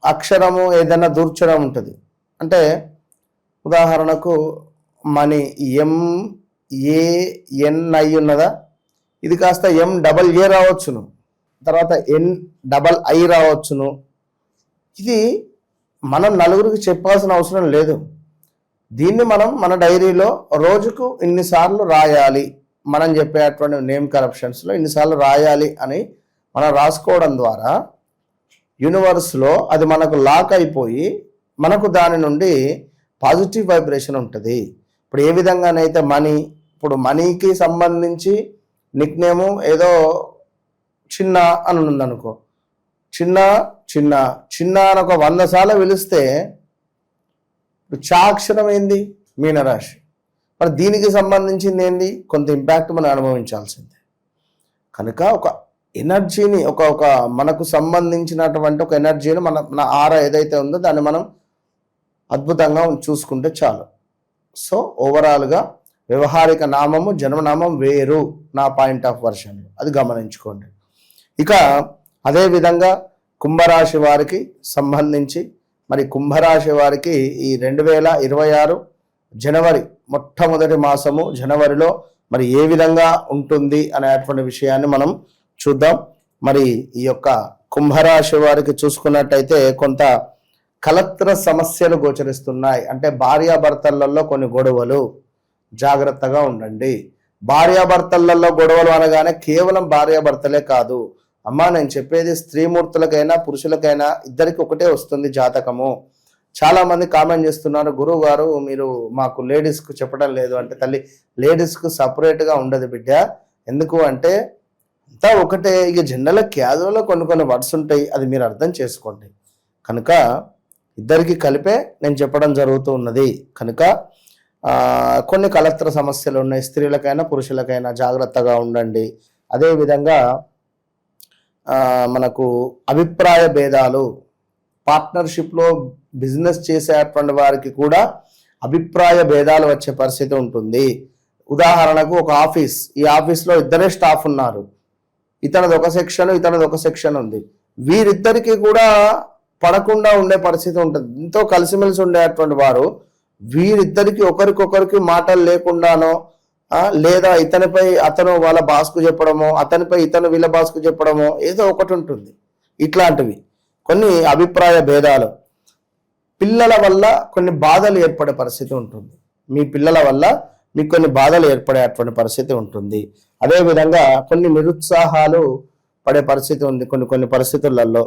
అక్షరము ఏదైనా దూర్చడం ఉంటుంది. అంటే ఉదాహరణకు మణి MANI ఉన్నదా, ఇది కాస్త MAA రావచ్చును, తర్వాత NII రావచ్చును. ఇది మనం నలుగురికి చెప్పాల్సిన అవసరం లేదు. దీన్ని మనం మన డైరీలో రోజుకు ఇన్నిసార్లు రాయాలి, మనం చెప్పేటువంటి నేమ్ కరప్షన్స్లో ఇన్నిసార్లు రాయాలి అని మనం రాసుకోవడం ద్వారా యూనివర్స్లో అది మనకు లాక్ అయిపోయి మనకు దాని నుండి పాజిటివ్ వైబ్రేషన్ ఉంటుంది. ఇప్పుడు ఏ విధంగానైతే ఇప్పుడు మనీకి సంబంధించి నిక్నేము ఏదో చిన్న అని ఉందనుకో, చిన్న చిన్న చిన్న అని ఒక 100 సార్లు పిలిస్తే ఇప్పుడు చా అక్షరం ఏంది మీనరాశి, మరి దీనికి సంబంధించింది ఏంది కొంత ఇంపాక్ట్ మనం అనుభవించాల్సిందే. కనుక ఒక ఎనర్జీని ఒక మనకు సంబంధించినటువంటి ఒక ఎనర్జీని మన ఆరా ఏదైతే ఉందో దాన్ని మనం అద్భుతంగా చూసుకుంటే చాలు. సో ఓవరాల్గా వ్యవహారిక నామము జన్మనామం వేరు నా పాయింట్ ఆఫ్ వర్షన్, అది గమనించుకోండి. ఇక అదేవిధంగా కుంభరాశి వారికి సంబంధించి మరి కుంభరాశి వారికి ఈ 2026 జనవరి మొట్టమొదటి మాసము జనవరిలో మరి ఏ విధంగా ఉంటుంది అనేటువంటి విషయాన్ని మనం చూద్దాం. మరి ఈ యొక్క కుంభరాశి వారికి చూసుకున్నట్టయితే కొంత కలత్ర సమస్యలు గోచరిస్తున్నాయి. అంటే భార్యాభర్తలలో కొన్ని గొడవలు, జాగ్రత్తగా ఉండండి. భార్యాభర్తలలో గొడవలు అనగానే కేవలం భార్యాభర్తలే కాదు అమ్మా, నేను చెప్పేది స్త్రీమూర్తులకైనా పురుషులకైనా ఇద్దరికి ఒకటే వస్తుంది జాతకము. చాలా మంది కామెంట్ చేస్తున్నారు, గురువు గారు మీరు మాకు లేడీస్కు చెప్పడం లేదు అంటే. తల్లి, లేడీస్కు సపరేట్గా ఉండదు బిడ్డ. ఎందుకు అంటే అంతా ఒకటే. ఇక జనరల్ క్యాజువల్లో కొన్ని వర్డ్స్ ఉంటాయి, అది మీరు అర్థం చేసుకోండి. కనుక ఇద్దరికి కలిపే నేను చెప్పడం జరుగుతూ ఉన్నది. కనుక కొన్ని కలత్ర సమస్యలు ఉన్నాయి, స్త్రీలకైనా పురుషులకైనా జాగ్రత్తగా ఉండండి. అదేవిధంగా మనకు అభిప్రాయ భేదాలు, పార్ట్నర్షిప్లో బిజినెస్ చేసేటువంటి వారికి కూడా అభిప్రాయ భేదాలు వచ్చే పరిస్థితి ఉంటుంది. ఉదాహరణకు ఒక ఆఫీస్, ఈ ఆఫీస్లో ఇద్దరే స్టాఫ్ ఉన్నారు, ఇతనది ఒక సెక్షన్ ఇతనది ఒక సెక్షన్ ఉంది. వీరిద్దరికి కూడా పడకుండా ఉండే పరిస్థితి ఉంటుంది. ఎంతో కలిసిమెలిసి ఉండేటువంటి వారు వీరిద్దరికి ఒకరికొకరికి మాటలు లేకుండానో లేదా ఇతనిపై అతను వాళ్ళ బాస్కు చెప్పడమో, అతనిపై ఇతను వీళ్ళ బాస్కు చెప్పడమో ఏదో ఒకటి ఉంటుంది. ఇట్లాంటివి కొన్ని అభిప్రాయ భేదాలు, పిల్లల వల్ల కొన్ని బాధలు ఏర్పడే పరిస్థితి ఉంటుంది. మీ పిల్లల వల్ల మీకు కొన్ని బాధలు ఏర్పడేటువంటి పరిస్థితి ఉంటుంది. అదేవిధంగా కొన్ని నిరుత్సాహాలు పడే పరిస్థితి ఉంది. కొన్ని పరిస్థితులలో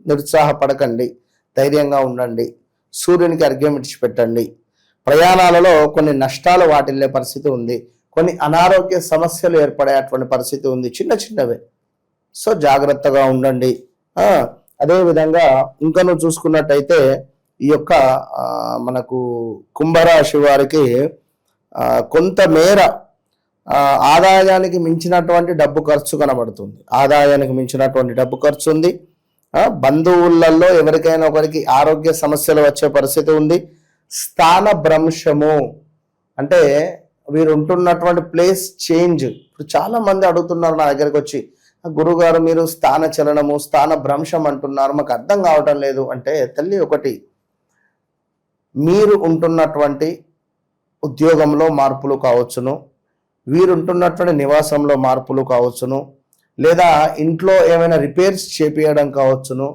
నిరుత్సాహపడకండి, ధైర్యంగా ఉండండి, సూర్యునికి అర్ఘ్యం విడిచిపెట్టండి. ప్రయాణాలలో కొన్ని నష్టాలు వాటిల్లే పరిస్థితి ఉంది. కొన్ని అనారోగ్య సమస్యలు ఏర్పడేటువంటి పరిస్థితి ఉంది, చిన్న చిన్నవే. సో జాగ్రత్తగా ఉండండి. అదేవిధంగా ఇంకా నువ్వు చూసుకున్నట్టయితే ఈ యొక్క మనకు కుంభరాశి వారికి కొంతమేర ఆదాయానికి మించినటువంటి డబ్బు ఖర్చు కనబడుతుంది. ఆదాయానికి మించినటువంటి డబ్బు ఖర్చు ఉంది. బంధువులలో ఎవరికైనా ఒకరికి ఆరోగ్య సమస్యలు వచ్చే పరిస్థితి ఉంది. స్థాన భ్రంశము అంటే వీరు ఉంటున్నటువంటి ప్లేస్ చేంజ్. ఇప్పుడు చాలా మంది అడుగుతున్నారు నా దగ్గరికి వచ్చి, గురుగారు మీరు స్థాన చలనము, స్థాన భ్రంశం అంటున్నారు, మాకు అర్థం కావటం లేదు అంటే, తల్లి ఒకటి, మీరు ఉంటున్నటువంటి ఉద్యోగంలో మార్పులు కావచ్చును, వీరుంటున్నటువంటి నివాసంలో మార్పులు కావచ్చును, లేదా ఇంట్లో ఏమైనా రిపేర్స్ చేపియడం కావచ్చును,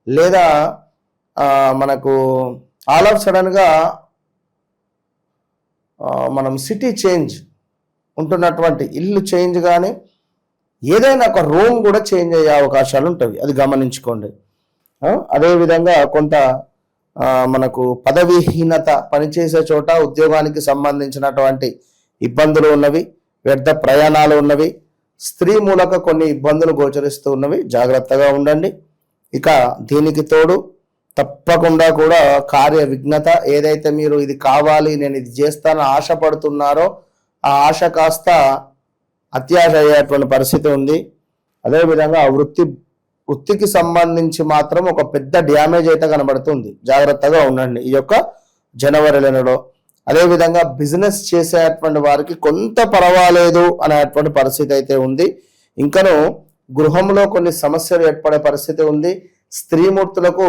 లేదా మనకు ఆల్ ఆఫ్ సడన్గా మనం సిటీ చేంజ్, ఉంటున్నటువంటి ఇల్లు చేంజ్ కానీ ఏదైనా ఒక రూమ్ కూడా చేంజ్ అయ్యే అవకాశాలు ఉంటాయి, అది గమనించుకోండి. అదేవిధంగా కొంత మనకు పదవీహీనత, పనిచేసే చోట ఉద్యోగానికి సంబంధించినటువంటి ఇబ్బందులు ఉన్నవి, వ్యర్థ ప్రయాణాలు ఉన్నవి, స్త్రీ మూలక కొన్ని ఇబ్బందులు గోచరిస్తూ ఉన్నవి, జాగ్రత్తగా ఉండండి. ఇక దీనికి తోడు తప్పకుండా కూడా కార్య విఘ్నత, ఏదైతే మీరు ఇది కావాలి నేను ఇది చేస్తానని ఆశపడుతున్నారో ఆ ఆశ కాస్త అత్యాశ అయ్యేటువంటి పరిస్థితి ఉంది. అదేవిధంగా వృత్తికి సంబంధించి మాత్రం ఒక పెద్ద డ్యామేజ్ అయితే కనబడుతుంది, జాగ్రత్తగా ఉండండి ఈ యొక్క జనవరి నెలలో. అదేవిధంగా బిజినెస్ చేసేటువంటి వారికి కొంత పర్వాలేదు అనేటువంటి పరిస్థితి అయితే ఉంది. ఇంకను గృహంలో కొన్ని సమస్యలు ఏర్పడే పరిస్థితి ఉంది. స్త్రీమూర్తులకు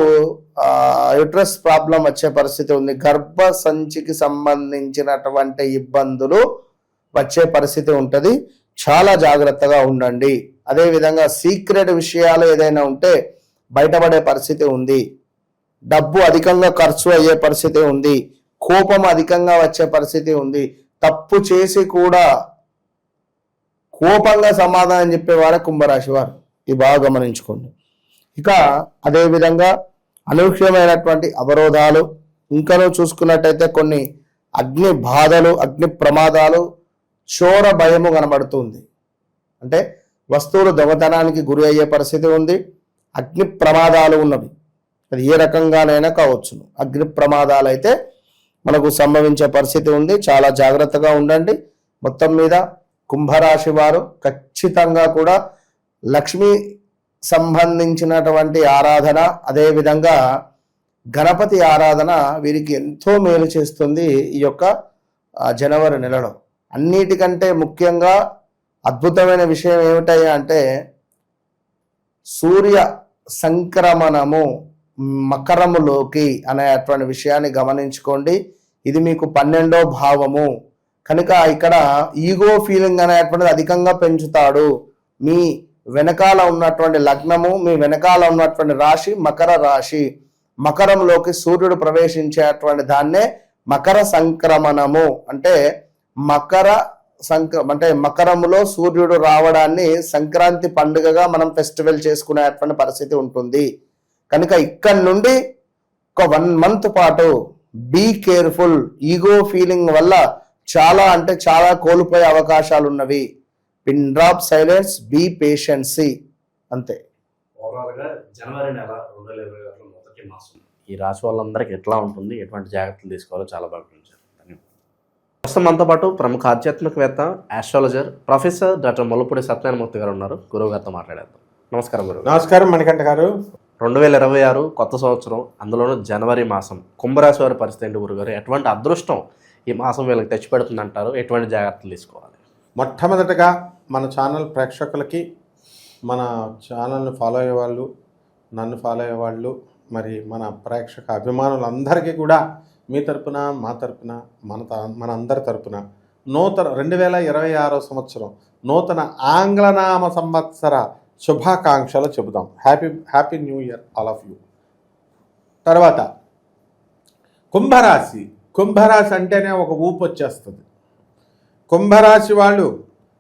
యూట్రస్ ప్రాబ్లం వచ్చే పరిస్థితి ఉంది. గర్భ సంచికి సంబంధించినటువంటి ఇబ్బందులు వచ్చే పరిస్థితి ఉంటుంది, చాలా జాగ్రత్తగా ఉండండి. అదేవిధంగా సీక్రెట్ విషయాలు ఏదైనా ఉంటే బయటపడే పరిస్థితి ఉంది. డబ్బు అధికంగా ఖర్చు అయ్యే పరిస్థితి ఉంది. కోపం అధికంగా వచ్చే పరిస్థితి ఉంది. తప్పు చేసి కూడా కోపంగా సమాధానం చెప్పేవారే కుంభరాశి వారు, ఇది బాగా గమనించుకోండి. ఇక అదేవిధంగా అనూహ్యమైనటువంటి అవరోధాలు, ఇంకనూ చూసుకున్నట్టయితే కొన్ని అగ్ని బాధలు, అగ్ని ప్రమాదాలు, చోర భయము కనబడుతుంది. అంటే వస్తువులు దొంగతనానికి గురి అయ్యే పరిస్థితి ఉంది. అగ్ని ప్రమాదాలు ఉన్నవి, అది ఏ రకంగానైనా కావచ్చును. అగ్ని ప్రమాదాలు అయితే మనకు సంభవించే పరిస్థితి ఉంది, చాలా జాగ్రత్తగా ఉండండి. మొత్తం మీద కుంభరాశి వారు ఖచ్చితంగా కూడా లక్ష్మీ సంబంధించినటువంటి ఆరాధన, అదేవిధంగా గణపతి ఆరాధన వీరికి ఎంతో మేలు చేస్తుంది ఈ యొక్క జనవరి నెలలో. అన్నిటికంటే ముఖ్యంగా అద్భుతమైన విషయం ఏమిటయ్యా అంటే సూర్య సంక్రమణము మకరములోకి అనేటువంటి విషయాన్ని గమనించుకోండి. ఇది మీకు 12వ భావము కనుక ఇక్కడ ఈగో ఫీలింగ్ అనేటువంటిది అధికంగా పెంచుతాడు. మీ వెనకాల ఉన్నటువంటి లగ్నము, మీ వెనకాల ఉన్నటువంటి రాశి మకర రాశి, మకరంలోకి సూర్యుడు ప్రవేశించేటువంటి దాన్నే మకర సంక్రమణము అంటే అంటే మకరములో సూర్యుడు రావడాన్ని సంక్రాంతి పండుగగా మనం ఫెస్టివల్ చేసుకునేటువంటి పరిస్థితి ఉంటుంది. కనుక ఇక్కడ నుండి ఒక 1 month పాటు బీ కేర్ఫుల్. ఈగో ఫీలింగ్ వల్ల చాలా అంటే చాలా కోల్పోయే అవకాశాలు ఉన్నవి. పిన్ డ్రాప్ సైలెన్స్, బీ పేషెన్సీ, అంతే. ఓవరాల్గా జనవరి నెల 2024 మొదటి మాసం ఈ రాశి వాళ్ళందరికీ ఎట్లా ఉంటుంది, ఎటువంటి జాగ్రత్తలు తీసుకోవాలో చాలా బాగా వివరించారు. ప్రస్తుతం మనతో పాటు ప్రముఖ ఆధ్యాత్మికవేత్త, astrologer professor doctor Mullapudi Satyanarayana Murthy గారు ఉన్నారు. గురువు గారితో మాట్లాడేద్దాం. నమస్కారం గురువు. నమస్కారం మణికంఠ గారు. 2026 కొత్త సంవత్సరం, అందులోనూ జనవరి మాసం, కుంభరాశి వారి పరిస్థితి ఏంటి గురుగారు? ఎటువంటి అదృష్టం ఈ మాసం వీళ్ళకి తెచ్చిపెడుతుంది అంటారు? ఎటువంటి జాగ్రత్తలు తీసుకోవాలి? మొట్టమొదటగా మన ఛానల్ ప్రేక్షకులకి, మన ఛానల్ని ఫాలో అయ్యేవాళ్ళు, నన్ను ఫాలో అయ్యేవాళ్ళు, మరి మన ప్రేక్షక అభిమానులందరికీ కూడా మీ తరపున మా తరపున మన అందరి తరపున 2026 సంవత్సరం నూతన ఆంగ్లనామ సంవత్సర శుభాకాంక్షలు చెబుదాం. Happy new year all of you. తర్వాత కుంభరాశి అంటేనే ఒక ఊపు వచ్చేస్తుంది. కుంభరాశి వాళ్ళు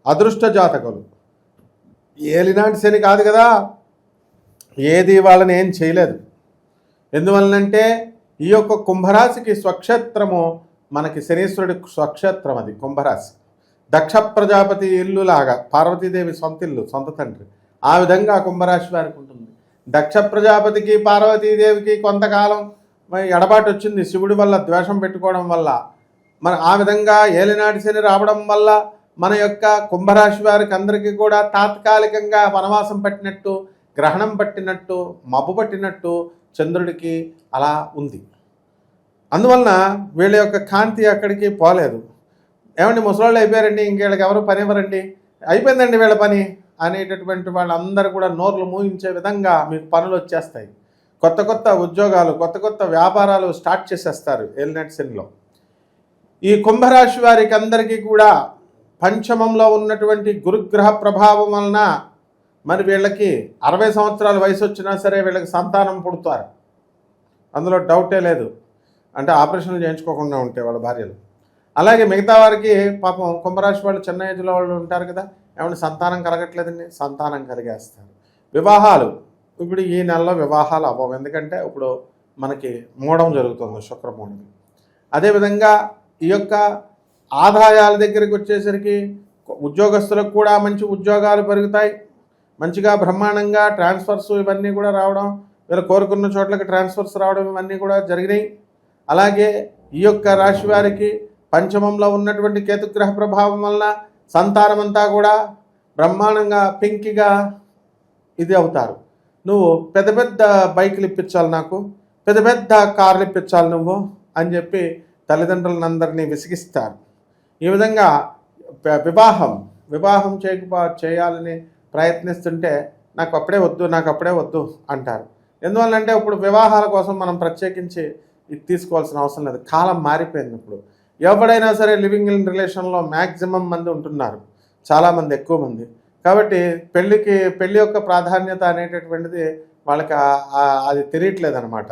అదృష్ట జాతకులు. ఏలినాటి శని కాదు కదా, ఏది వాళ్ళని ఏం చేయలేదు. ఎందువలనంటే ఈ యొక్క కుంభరాశికి స్వక్షేత్రము మనకి శనీశ్వరుడి స్వక్షేత్రం. అది కుంభరాశి దక్ష ప్రజాపతి ఇల్లులాగా, పార్వతీదేవి సొంత ఇల్లు, సొంత తండ్రి. ఆ విధంగా కుంభరాశి వారికి ఉంటుంది. దక్ష ప్రజాపతికి పార్వతీదేవికి కొంతకాలం ఎడబాటు వచ్చింది శివుడి వల్ల, ద్వేషం పెట్టుకోవడం వల్ల. మన ఆ విధంగా ఏలినాటి శని రావడం వల్ల మన యొక్క కుంభరాశి వారికి అందరికీ కూడా తాత్కాలికంగా వనవాసం పట్టినట్టు, గ్రహణం పట్టినట్టు, మబ్బు పట్టినట్టు చంద్రుడికి అలా ఉంది. అందువలన వీళ్ళ యొక్క కాంతి అక్కడికి పోలేదు. ఏమండి ముసలాళ్ళు అయిపోయారండి, ఇంకేళ్ళకి ఎవరు పని ఇవ్వరండి, అయిపోయిందండి వీళ్ళ పని అనేటటువంటి వాళ్ళందరూ కూడా నోర్లు మూయించే విధంగా మీకు పనులు వచ్చేస్తాయి. కొత్త ఉద్యోగాలు, కొత్త వ్యాపారాలు స్టార్ట్ చేసేస్తారు ఏలినాటి శనిలో. ఈ కుంభరాశి వారికి అందరికీ కూడా పంచమంలో ఉన్నటువంటి గురుగ్రహ ప్రభావం వలన మరి వీళ్ళకి 60 సంవత్సరాల వయసు వచ్చినా సరే వీళ్ళకి సంతానం పుడతారు, అందులో డౌటే లేదు. అంటే ఆపరేషన్లు చేయించుకోకుండా ఉంటే వాళ్ళ భార్యలు. అలాగే మిగతా వారికి పాపం కుంభరాశి వాళ్ళు చిన్న ఏజ్లో వాళ్ళు ఉంటారు కదా, ఏమంటే సంతానం కలగట్లేదండి, సంతానం కలిగేస్తారు. వివాహాలు ఇప్పుడు ఈ నెలలో వివాహాలు అవ్వవు, ఎందుకంటే ఇప్పుడు మనకి మూడం జరుగుతుంది, శుక్రమూఢం. అదేవిధంగా ఈ యొక్క ఆదాయాల దగ్గరికి వచ్చేసరికి ఉద్యోగస్తులకు కూడా మంచి ఉద్యోగాలు పెరుగుతాయి, మంచిగా బ్రహ్మాండంగా ట్రాన్స్ఫర్స్ ఇవన్నీ కూడా రావడం, వీళ్ళు కోరుకున్న చోట్లకి ట్రాన్స్ఫర్స్ రావడం ఇవన్నీ కూడా జరిగినాయి. అలాగే ఈ యొక్క రాశి వారికి పంచమంలో ఉన్నటువంటి కేతుగ్రహ ప్రభావం వలన సంతానం అంతా కూడా బ్రహ్మాండంగా పింకిగా ఇది అవుతారు. నువ్వు పెద్ద బైకులు ఇప్పించాలి, నాకు పెద్ద కార్లు ఇప్పించాలి నువ్వు అని చెప్పి తల్లిదండ్రులందరినీ విసిగిస్తారు. ఈ విధంగా వివాహం చేయాలని ప్రయత్నిస్తుంటే నాకు అప్పుడే వద్దు అంటారు. ఎందువల్లంటే ఇప్పుడు వివాహాల కోసం మనం ప్రత్యేకించి ఇది తీసుకోవాల్సిన అవసరం లేదు, కాలం మారిపోయింది. ఇప్పుడు ఎవడైనా సరే లివింగ్ ఇన్ రిలేషన్లో మ్యాక్సిమం మంది ఉంటున్నారు, చాలామంది, ఎక్కువ మంది. కాబట్టి పెళ్ళి యొక్క ప్రాధాన్యత అనేటటువంటిది వాళ్ళకి అది తెలియట్లేదు అనమాట.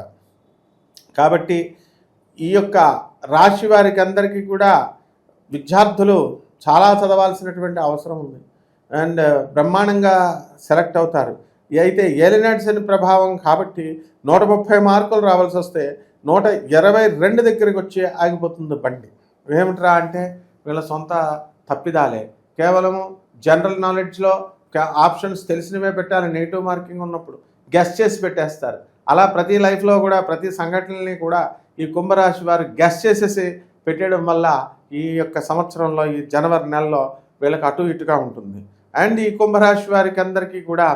కాబట్టి ఈ యొక్క రాశి వారికి అందరికీ కూడా విద్యార్థులు చాలా చదవాల్సినటువంటి అవసరం ఉంది అండ్ బ్రహ్మాండంగా సెలెక్ట్ అవుతారు. అయితే ఏలినాటి శని ప్రభావం కాబట్టి 130 మార్కులు రావాల్సి వస్తే 122 దగ్గరికి వచ్చి ఆగిపోతుంది బండి. ఏమిట్రా అంటే వీళ్ళ సొంత తప్పిదాలే. కేవలము జనరల్ నాలెడ్జ్లో ఆప్షన్స్ తెలిసినవే పెట్టాలి, నెగిటివ్ మార్కింగ్ ఉన్నప్పుడు గెస్ చేసి పెట్టేస్తారు. అలా ప్రతి లైఫ్లో కూడా ప్రతి సంఘటనల్ని కూడా ఈ కుంభరాశి వారు గెస్ చేసేసి పెట్టేయడం వల్ల ఈ యొక్క సంవత్సరంలో ఈ జనవరి నెలలో వీళ్ళకి అటు ఇటుగా ఉంటుంది. అండ్ ఈ కుంభరాశి వారికి అందరికీ కూడా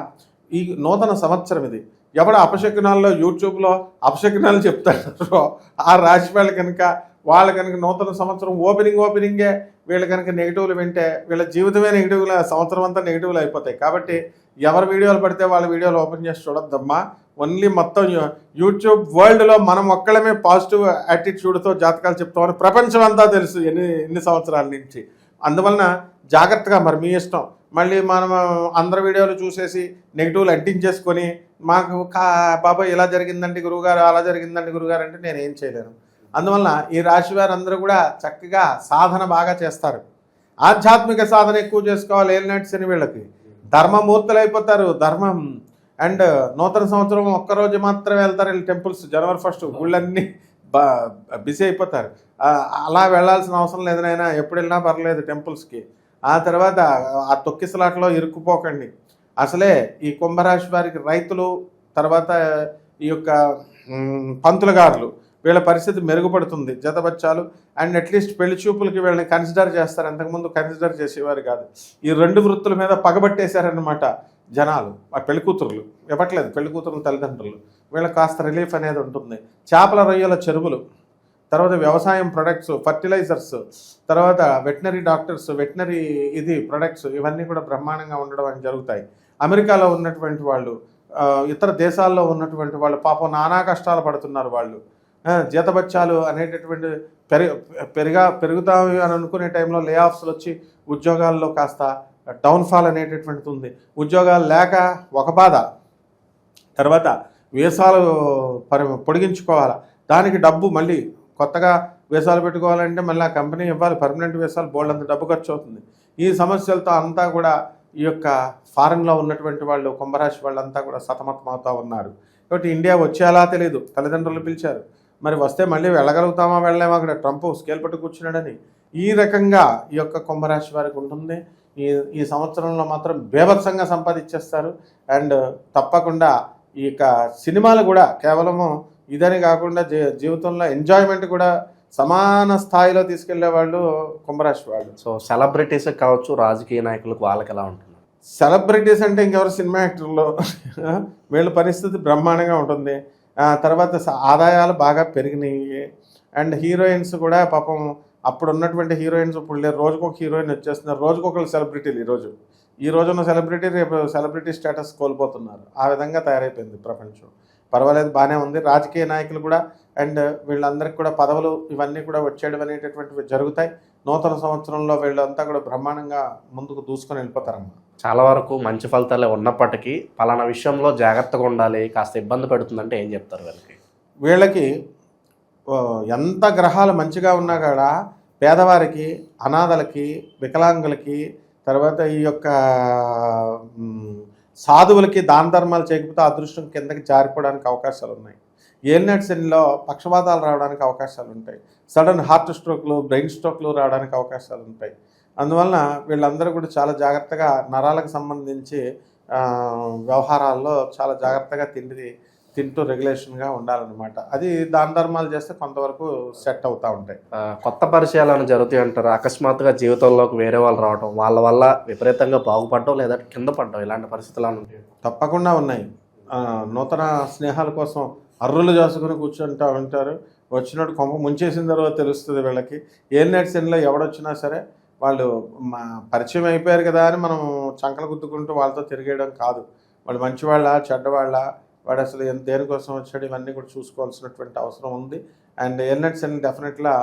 ఈ నూతన సంవత్సరం ఇది. ఎవడ అపశకునాల్లో యూట్యూబ్లో అపశకునాలు చెప్తారో ఆ రాశి వాళ్ళు కనుక నూతన సంవత్సరం ఓపెనింగే వీళ్ళు కనుక నెగిటివ్లు వింటే వీళ్ళ జీవితమే నెగిటివ్లు, సంవత్సరం అంతా నెగిటివ్లు అయిపోతాయి. కాబట్టి ఎవరు వీడియోలు పడితే వాళ్ళ వీడియోలు ఓపెన్ చేసి చూడొద్దమ్మా. ఓన్లీ మొత్తం యూట్యూబ్ వరల్డ్లో మనం ఒక్కళ్ళమే పాజిటివ్ యాటిట్యూడ్తో జాతకాలు చెప్తామని ప్రపంచం అంతా తెలుసు ఎన్ని సంవత్సరాల నుంచి. అందువలన జాగ్రత్తగా, మరి మీ ఇష్టం. మళ్ళీ మనం అందరి వీడియోలు చూసేసి నెగిటివ్లు అంటించేసుకొని మాకు బాబాయ్ ఇలా జరిగిందండి గురువుగారు, అలా జరిగిందండి గురువుగారు అంటే నేను ఏం చేయలేను. అందువలన ఈ రాశి వారందరూ కూడా చక్కగా సాధన బాగా చేస్తారు, ఆధ్యాత్మిక సాధన ఎక్కువ చేసుకోవాలి. ఏలినాటి శని వీళ్ళకి ధర్మమూర్తులు అయిపోతారు. ధర్మం అండ్ నూతన సంవత్సరం ఒక్కరోజు మాత్రమే వెళ్తారు వీళ్ళు టెంపుల్స్. జనవరి 1 గుళ్ళన్నీ బిజీ అయిపోతారు. అలా వెళ్ళాల్సిన అవసరం లేదు నాయనా, ఎప్పుడు వెళ్ళినా పర్లేదు టెంపుల్స్కి. ఆ తర్వాత ఆ తొక్కిసలాట్లో ఇరుక్కుపోకండి. అసలే ఈ కుంభరాశి వారికి రైతులు, తర్వాత ఈ యొక్క పంతులుగారులు వీళ్ళ పరిస్థితి మెరుగుపడుతుంది. జతబచ్చాలు అండ్ అట్లీస్ట్ పెళ్లి చూపులకి వీళ్ళని కన్సిడర్ చేస్తారు, అంతకుముందు కన్సిడర్ చేసేవారు కాదు. ఈ 2 వృత్తుల మీద పగబట్టేశారనమాట జనాలు. ఆ పెళ్లి కూతురులు ఇవ్వట్లేదు, పెళ్లి కూతురుల తల్లిదండ్రులు. వీళ్ళకి కాస్త రిలీఫ్ అనేది ఉంటుంది. చేపల రొయ్యల చెరువులు, తర్వాత వ్యవసాయం ప్రొడక్ట్స్, ఫర్టిలైజర్స్, తర్వాత వెటనరీ డాక్టర్స్, వెటనరీ ప్రొడక్ట్స్ ఇవన్నీ కూడా బ్రహ్మాండంగా ఉండడం అని జరుగుతాయి. అమెరికాలో ఉన్నటువంటి వాళ్ళు ఇతర దేశాల్లో ఉన్నటువంటి వాళ్ళు పాపం నానా కష్టాలు పడుతున్నారు వాళ్ళు. జీతబత్యాలు అనేటటువంటి పెరుగుతాయి అని అనుకునే టైంలో లే ఆఫ్స్లు వచ్చి ఉద్యోగాల్లో కాస్త డౌన్ఫాల్ అనేటటువంటిది ఉంది. ఉద్యోగాలు లేక ఒక బాధ, తర్వాత వీసాలు పొడిగించుకోవాలా, దానికి డబ్బు మళ్ళీ కొత్తగా వీసాలు పెట్టుకోవాలంటే మళ్ళీ ఆ కంపెనీ ఇవ్వాలి, పర్మనెంట్ వీసాలు బోల్డ్ అంత డబ్బు ఖర్చు అవుతుంది. ఈ సమస్యలతో అంతా కూడా ఈ యొక్క ఫారెన్లో ఉన్నటువంటి వాళ్ళు కుంభరాశి వాళ్ళంతా కూడా సతమతం అవుతూ ఉన్నారు. కాబట్టి ఇండియా వచ్చేలా తెలియదు, తల్లిదండ్రులు పిలిచారు, మరి వస్తే మళ్ళీ వెళ్ళగలుగుతామా వెళ్ళలేమా, అక్కడ ట్రంప్ స్కేల్ పట్టు కూర్చున్నాడని. ఈ రకంగా ఈ యొక్క కుంభరాశి వారికి ఉంటుంది. ఈ సంవత్సరంలో మాత్రం బేభత్సంగా సంపాదించేస్తారు. అండ్ తప్పకుండా ఈ యొక్క సినిమాలు కూడా కేవలము ఇదని కాకుండా జీవితంలో ఎంజాయ్మెంట్ కూడా సమాన స్థాయిలో తీసుకెళ్లే వాళ్ళు కుంభరాశి వాళ్ళు. సో సెలబ్రిటీస్ కావచ్చు, రాజకీయ నాయకులకు వాళ్ళకి ఎలా ఉంటుంది? సెలబ్రిటీస్ అంటే ఇంకెవరు, సినిమా యాక్టర్లు, వీళ్ళ పరిస్థితి బ్రహ్మాండంగా ఉంటుంది. తర్వాత ఆదాయాలు బాగా పెరిగినాయి. అండ్ హీరోయిన్స్ కూడా పాపం అప్పుడు ఉన్నటువంటి హీరోయిన్స్ ఇప్పుడు లేరు, రోజుకొక హీరోయిన్ వచ్చేస్తున్నారు, రోజుకొకరు సెలబ్రిటీలు. ఈ రోజున్న సెలబ్రిటీ రేపు సెలబ్రిటీ స్టేటస్ కోల్పోతున్నారు. ఆ విధంగా తయారైపోయింది ప్రపంచం. పర్వాలేదు, బాగానే ఉంది. రాజకీయ నాయకులు కూడా అండ్ వీళ్ళందరికీ కూడా పదవులు ఇవన్నీ కూడా వచ్చేయడం అనేటటువంటివి జరుగుతాయి. నూతన సంవత్సరంలో వీళ్ళంతా కూడా బ్రహ్మాండంగా ముందుకు దూసుకొని వెళ్ళిపోతారమ్మా. చాలా వరకు మంచి ఫలితాలే ఉన్నప్పటికీ పలానా విషయంలో జాగ్రత్తగా ఉండాలి, కాస్త ఇబ్బంది పెడుతుందంటే ఏం చెప్తారు వీళ్ళకి ఎంత గ్రహాలు మంచిగా ఉన్నా కూడా పేదవారికి, అనాథలకి, వికలాంగులకి, తర్వాత ఈ యొక్క సాధువులకి దాన ధర్మాలు చేయకపోతే అదృష్టం కిందకి జారిపోవడానికి అవకాశాలు ఉన్నాయి. ఏలినాటి శనిలో పక్షవాతాలు రావడానికి అవకాశాలు ఉంటాయి. సడన్ హార్ట్ స్ట్రోక్లు, బ్రెయిన్ స్ట్రోక్లు రావడానికి అవకాశాలు ఉంటాయి. అందువలన వీళ్ళందరూ కూడా చాలా జాగ్రత్తగా నరాలకు సంబంధించి వ్యవహారాల్లో చాలా జాగ్రత్తగా తింటూ రెగ్యులేషన్గా ఉండాలన్నమాట. అది దాన ధర్మాలు చేస్తే కొంతవరకు సెట్ అవుతూ ఉంటాయి. కొత్త పరిచయాలు జరుగుతాయి అంటారు. అకస్మాత్తుగా జీవితంలోకి వేరే వాళ్ళు రావడం, వాళ్ళ వల్ల విపరీతంగా బాగుపడడం లేదా కింద పడడం, ఇలాంటి పరిస్థితులు ఉంటాయి? తప్పకుండా ఉన్నాయి. నూతన స్నేహాల కోసం అర్రులు చేసుకుని కూర్చుంటూ ఉంటారు. వచ్చినట్టు కొంప ముంచేసిన తర్వాత తెలుస్తుంది వీళ్ళకి. ఏలినాటి శనిలో ఎవడొచ్చినా సరే వాళ్ళు పరిచయం అయిపోయారు కదా అని మనం చంకలు గుద్దుకుంటూ వాళ్ళతో తిరిగేయడం కాదు. వాళ్ళు మంచివాళ్ళ చెడ్డవాళ్ళ, వాడు అసలు దేనికోసం వచ్చాడు, ఇవన్నీ కూడా చూసుకోవాల్సినటువంటి అవసరం ఉంది. అండ్ ఏలినాటి శని డెఫినెట్గా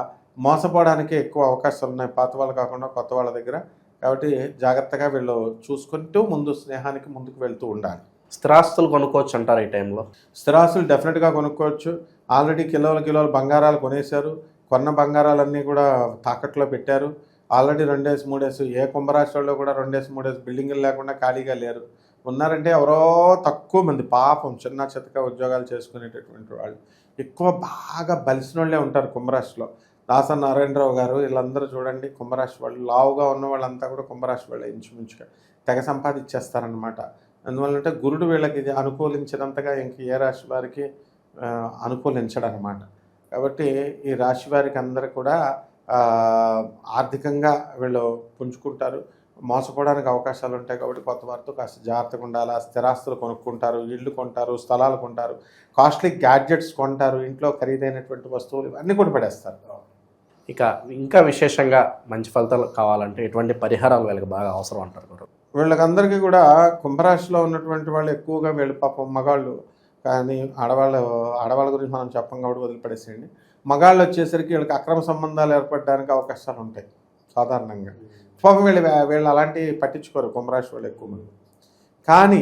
మోసపోవడానికి ఎక్కువ అవకాశాలు ఉన్నాయి, పాత వాళ్ళు కాకుండా కొత్త వాళ్ళ దగ్గర. కాబట్టి జాగ్రత్తగా వీళ్ళు చూసుకుంటూ స్నేహానికి ముందుకు వెళ్తూ ఉండాలి. స్థిరాస్తులు కొనుక్కోవచ్చు అంటారు ఈ టైంలో? స్థిరాస్తులు డెఫినెట్గా కొనుక్కోవచ్చు. ఆల్రెడీ కిలోల బంగారాలు కొనేశారు. కొన్న బంగారాలన్నీ కూడా తాకట్లో పెట్టారు. ఆల్రెడీ 2 ఏసి 3 ఏసి ఏ కుంభరాశిలో కూడా 2 ఏసి 3 ఏసి బిల్డింగులు లేకుండా ఖాళీగా లేరు. ఉన్నారంటే ఎవరో తక్కువ మంది, పాపం చిన్న చితక ఉద్యోగాలు చేసుకునేటటువంటి వాళ్ళు. ఎక్కువ బాగా బలిసిన వాళ్ళే ఉంటారు కుంభరాశిలో. దాస నారాయణరావు గారు వీళ్ళందరూ చూడండి కుంభరాశి వాళ్ళు. లావుగా ఉన్న వాళ్ళంతా కూడా కుంభరాశి వాళ్ళే ఇంచుమించుగా తెగ సంపాదించేస్తారనమాట. అందువల్లంటే గురుడు వీళ్ళకి అనుకూలించినంతగా ఇంక ఏ రాశి వారికి అనుకూలించడం అనమాట. కాబట్టి ఈ రాశి వారికి అందరూ కూడా ఆర్థికంగా వీళ్ళు పుంజుకుంటారు, మోసపోవడానికి అవకాశాలు ఉంటాయి. కాబట్టి కొత్త వారితో కాస్త జాగ్రత్తగా ఉండాలి. స్థిరాస్తులు కొనుక్కుంటారు, ఇళ్ళు కొంటారు, స్థలాలు కొంటారు, కాస్ట్లీ గ్యాడ్జెట్స్ కొంటారు, ఇంట్లో ఖరీదైనటువంటి వస్తువులు ఇవన్నీ కూడా పడేస్తారు. ఇంకా విశేషంగా మంచి ఫలితాలు కావాలంటే ఎటువంటి పరిహారాలు వీళ్ళకి బాగా అవసరం అంటారు? వీళ్ళకందరికీ కూడా కుంభరాశిలో ఉన్నటువంటి వాళ్ళు ఎక్కువగా వీళ్ళు పాపం మగాళ్ళు, కానీ ఆడవాళ్ళ గురించి మనం చెప్పం కాబట్టి వదిలిపడేసేయండి. మగాళ్ళు వచ్చేసరికి వీళ్ళకి అక్రమ సంబంధాలు ఏర్పడడానికి అవకాశాలు ఉంటాయి సాధారణంగా. పాపం వీళ్ళు అలాంటివి పట్టించుకోరు కుంభరాశి వాళ్ళు ఎక్కువ మంది. కానీ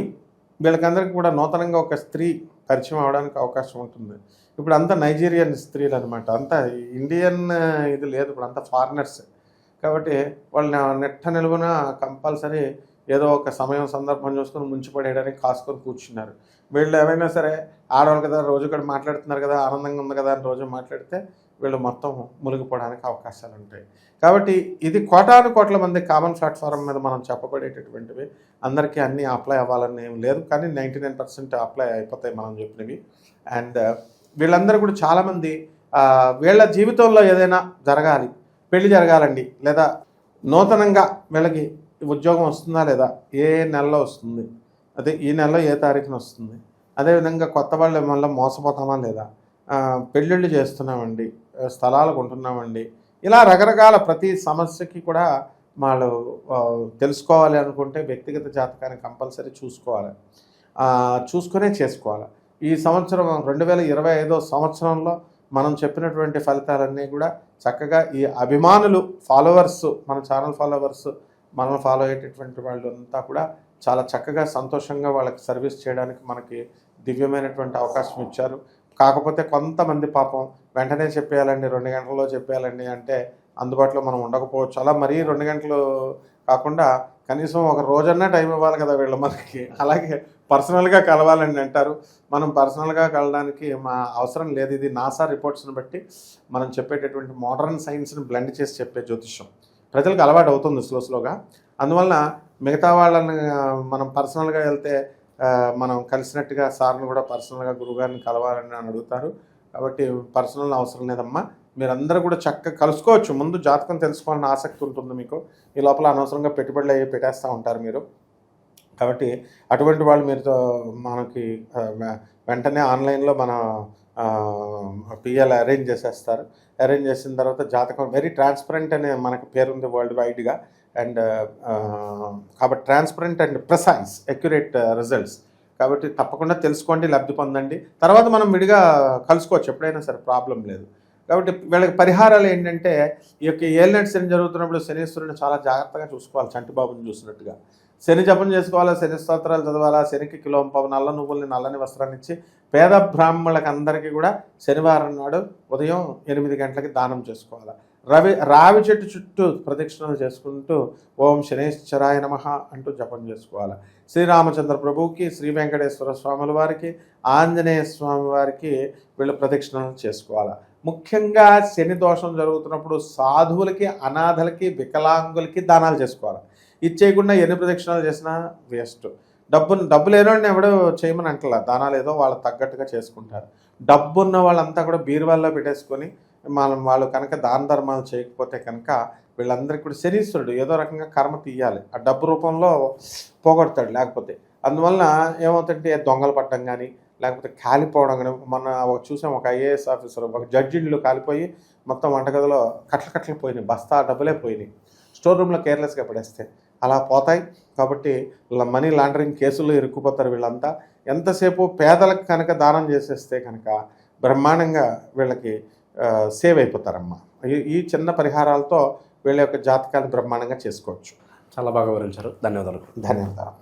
వీళ్ళకందరికీ కూడా నూతనంగా ఒక స్త్రీ పరిచయం అవడానికి అవకాశం ఉంటుంది. ఇప్పుడు అంతా నైజీరియన్ స్త్రీలు అనమాట, అంతా ఇండియన్ ఇది లేదు, ఇప్పుడు అంతా ఫారినర్స్. కాబట్టి వాళ్ళు నెట్ట నిలువున కంపల్సరీ ఏదో ఒక సమయం సందర్భం చూసుకొని ముంచిపడేయడానికి కాసుకొని కూర్చున్నారు. వీళ్ళు ఏమైనా సరే ఆడవాళ్ళు కదా, రోజు కూడా మాట్లాడుతున్నారు కదా, ఆనందంగా ఉంది కదా అని రోజు మాట్లాడితే వీళ్ళు మొత్తం మునిగిపోవడానికి అవకాశాలు ఉంటాయి. కాబట్టి ఇది కోట్ల మంది కామన్ ప్లాట్ఫారం మీద మనం చెప్పబడేటటువంటివి. అందరికీ అన్నీ అప్లై అవ్వాలని ఏం లేదు, కానీ 99% అప్లై అయిపోతాయి మనం చెప్పినవి. అండ్ వీళ్ళందరూ కూడా చాలామంది వీళ్ళ జీవితంలో ఏదైనా జరగాలి, పెళ్లి జరగాలండి, లేదా నూతనంగా వీళ్ళకి ఉద్యోగం వస్తుందా లేదా, ఏ నెలలో వస్తుంది, అదే ఈ నెలలో ఏ తారీఖున వస్తుంది, అదేవిధంగా కొత్త వాళ్ళు మళ్ళీ మోసపోతామా లేదా, పెళ్ళిళ్ళు చేస్తున్నామండి, స్థలాలు కొంటున్నామండి, ఇలా రకరకాల ప్రతి సమస్యకి కూడా వాళ్ళు తెలుసుకోవాలి అనుకుంటే వ్యక్తిగత జాతకాన్ని కంపల్సరీ చూసుకోవాలి. చూసుకునే చేసుకోవాలి. ఈ సంవత్సరం 2025 సంవత్సరంలో మనం చెప్పినటువంటి ఫలితాలన్నీ కూడా చక్కగా ఈ అభిమానులు, ఫాలోవర్స్, మన ఛానల్ ఫాలోవర్స్, మనల్ని ఫాలో అయ్యేటటువంటి వాళ్ళు అంతా కూడా చాలా చక్కగా సంతోషంగా వాళ్ళకి సర్వీస్ చేయడానికి మనకి దివ్యమైనటువంటి అవకాశం ఇచ్చారు. కాకపోతే కొంతమంది పాపం వెంటనే చెప్పేయాలండి, 2 గంటల్లో చెప్పేయాలండి అంటే అందుబాటులో మనం ఉండకపోవచ్చు. అలా మరీ 2 గంటలు కాకుండా కనీసం ఒక రోజన్నా టైం ఇవ్వాలి కదా వీళ్ళు మనకి. అలాగే పర్సనల్గా కలవాలండి అంటారు. మనం పర్సనల్గా కలవడానికి మా అవసరం లేదు. ఇది నాసా రిపోర్ట్స్ని బట్టి మనం చెప్పేటటువంటి మోడర్న్ సైన్స్ని బ్లెండ్ చేసి చెప్పే జ్యోతిష్యం ప్రజలకు అలవాటు అవుతుంది స్లోగా. అందువలన మిగతా వాళ్ళని మనం పర్సనల్గా వెళ్తే మనం కలిసినట్టుగా సార్ని కూడా పర్సనల్గా గురువుగారిని కలవాలని అడుగుతారు. కాబట్టి పర్సనల్ అవసరం లేదమ్మా. మీరందరూ కూడా చక్కగా కలుసుకోవచ్చు. ముందు జాతకం తెలుసుకోవాలని ఆసక్తి ఉంటుంది మీకు. ఈ లోపల అనవసరంగా పెట్టుబడులు అయ్యి పెట్టేస్తూ ఉంటారు మీరు. కాబట్టి అటువంటి వాళ్ళు మీరుతో మనకి వెంటనే ఆన్లైన్లో మన పిఎల్ అరేంజ్ చేసేస్తారు. అరేంజ్ చేసిన తర్వాత జాతకం వెరీ ట్రాన్స్పరెంట్ అనే మనకు పేరుంది వరల్డ్ వైడ్గా. అండ్ కాబట్టి transparent and precise accurate results. కాబట్టి తప్పకుండా తెలుసుకోండి, లబ్ధి పొందండి. తర్వాత మనం విడిగా కలుసుకోవచ్చు ఎప్పుడైనా సరే, ప్రాబ్లం లేదు. కాబట్టి వీళ్ళకి పరిహారాలు ఏంటంటే, ఈ యొక్క ఏలినాటి శని జరుగుతున్నప్పుడు శనీశ్వరుని చాలా జాగ్రత్తగా చూసుకోవాలి. చంటిబాబుని చూసినట్టుగా శని జపం చేసుకోవాలా, శని స్తోత్రాలు చదవాలా, శనికి కిలోంపావు నల్ల నువ్వుల్ని, నల్లని వస్త్రాన్ని ఇచ్చి పేద బ్రాహ్మణులకు అందరికీ కూడా శనివారం నాడు ఉదయం 8 గంటలకి దానం చేసుకోవాలి. రావి చెట్టు చుట్టూ ప్రదక్షిణలు చేసుకుంటూ ఓం శనేశ్వరాయ నమః అంటూ జపం చేసుకోవాలి. శ్రీరామచంద్ర ప్రభువుకి, శ్రీ వెంకటేశ్వర స్వాముల వారికి, ఆంజనేయ స్వామి వారికి వీళ్ళు ప్రదక్షిణలు చేసుకోవాలి. ముఖ్యంగా శని దోషం జరుగుతున్నప్పుడు సాధువులకి, అనాథలకి, వికలాంగులకి దానాలు చేసుకోవాలి. ఇది చేయకుండా ఎన్ని ప్రదక్షిణాలు చేసినా వేస్ట్. డబ్బు లేనోడిని ఎవడో చేయమని అంటలా, దానాలు ఏదో వాళ్ళు తగ్గట్టుగా చేసుకుంటారు. డబ్బు ఉన్న వాళ్ళంతా కూడా బీరువాల్లో పెట్టేసుకొని వాళ్ళు కనుక దాన ధర్మాలు చేయకపోతే కనుక వీళ్ళందరికీ కూడా శనీశ్వరుడు ఏదో రకంగా కర్మ తీయాలి, ఆ డబ్బు రూపంలో పోగొడతాడు లేకపోతే. అందువలన ఏమవుతుంటే దొంగలు పట్టడం కానీ, లేకపోతే కాలిపోవడం కానీ. మొన్న చూసాం ఒక ఐఏఎస్ ఆఫీసర్, ఒక జడ్జి ఇళ్ళు కాలిపోయి మొత్తం వంటగదిలో కట్టలు పోయినాయి, బస్తా డబ్బులే పోయినాయి. స్టోర్ రూమ్లో కేర్లెస్గా పడేస్తే అలా పోతాయి. కాబట్టి మనీ లాండరింగ్ కేసుల్లో ఇరుక్కుపోతారు వీళ్ళంతా. ఎంతసేపు పేదలకు కనుక దానం చేసేస్తే కనుక బ్రహ్మాండంగా వీళ్ళకి సేవ్ అయిపోతారమ్మా. ఈ చిన్న పరిహారాలతో వీళ్ళ యొక్క జాతకాన్ని బ్రహ్మాండంగా చేసుకోవచ్చు. చాలా బాగా వివరించారు. ధన్యవాదాలు. ధన్యవాదాలు.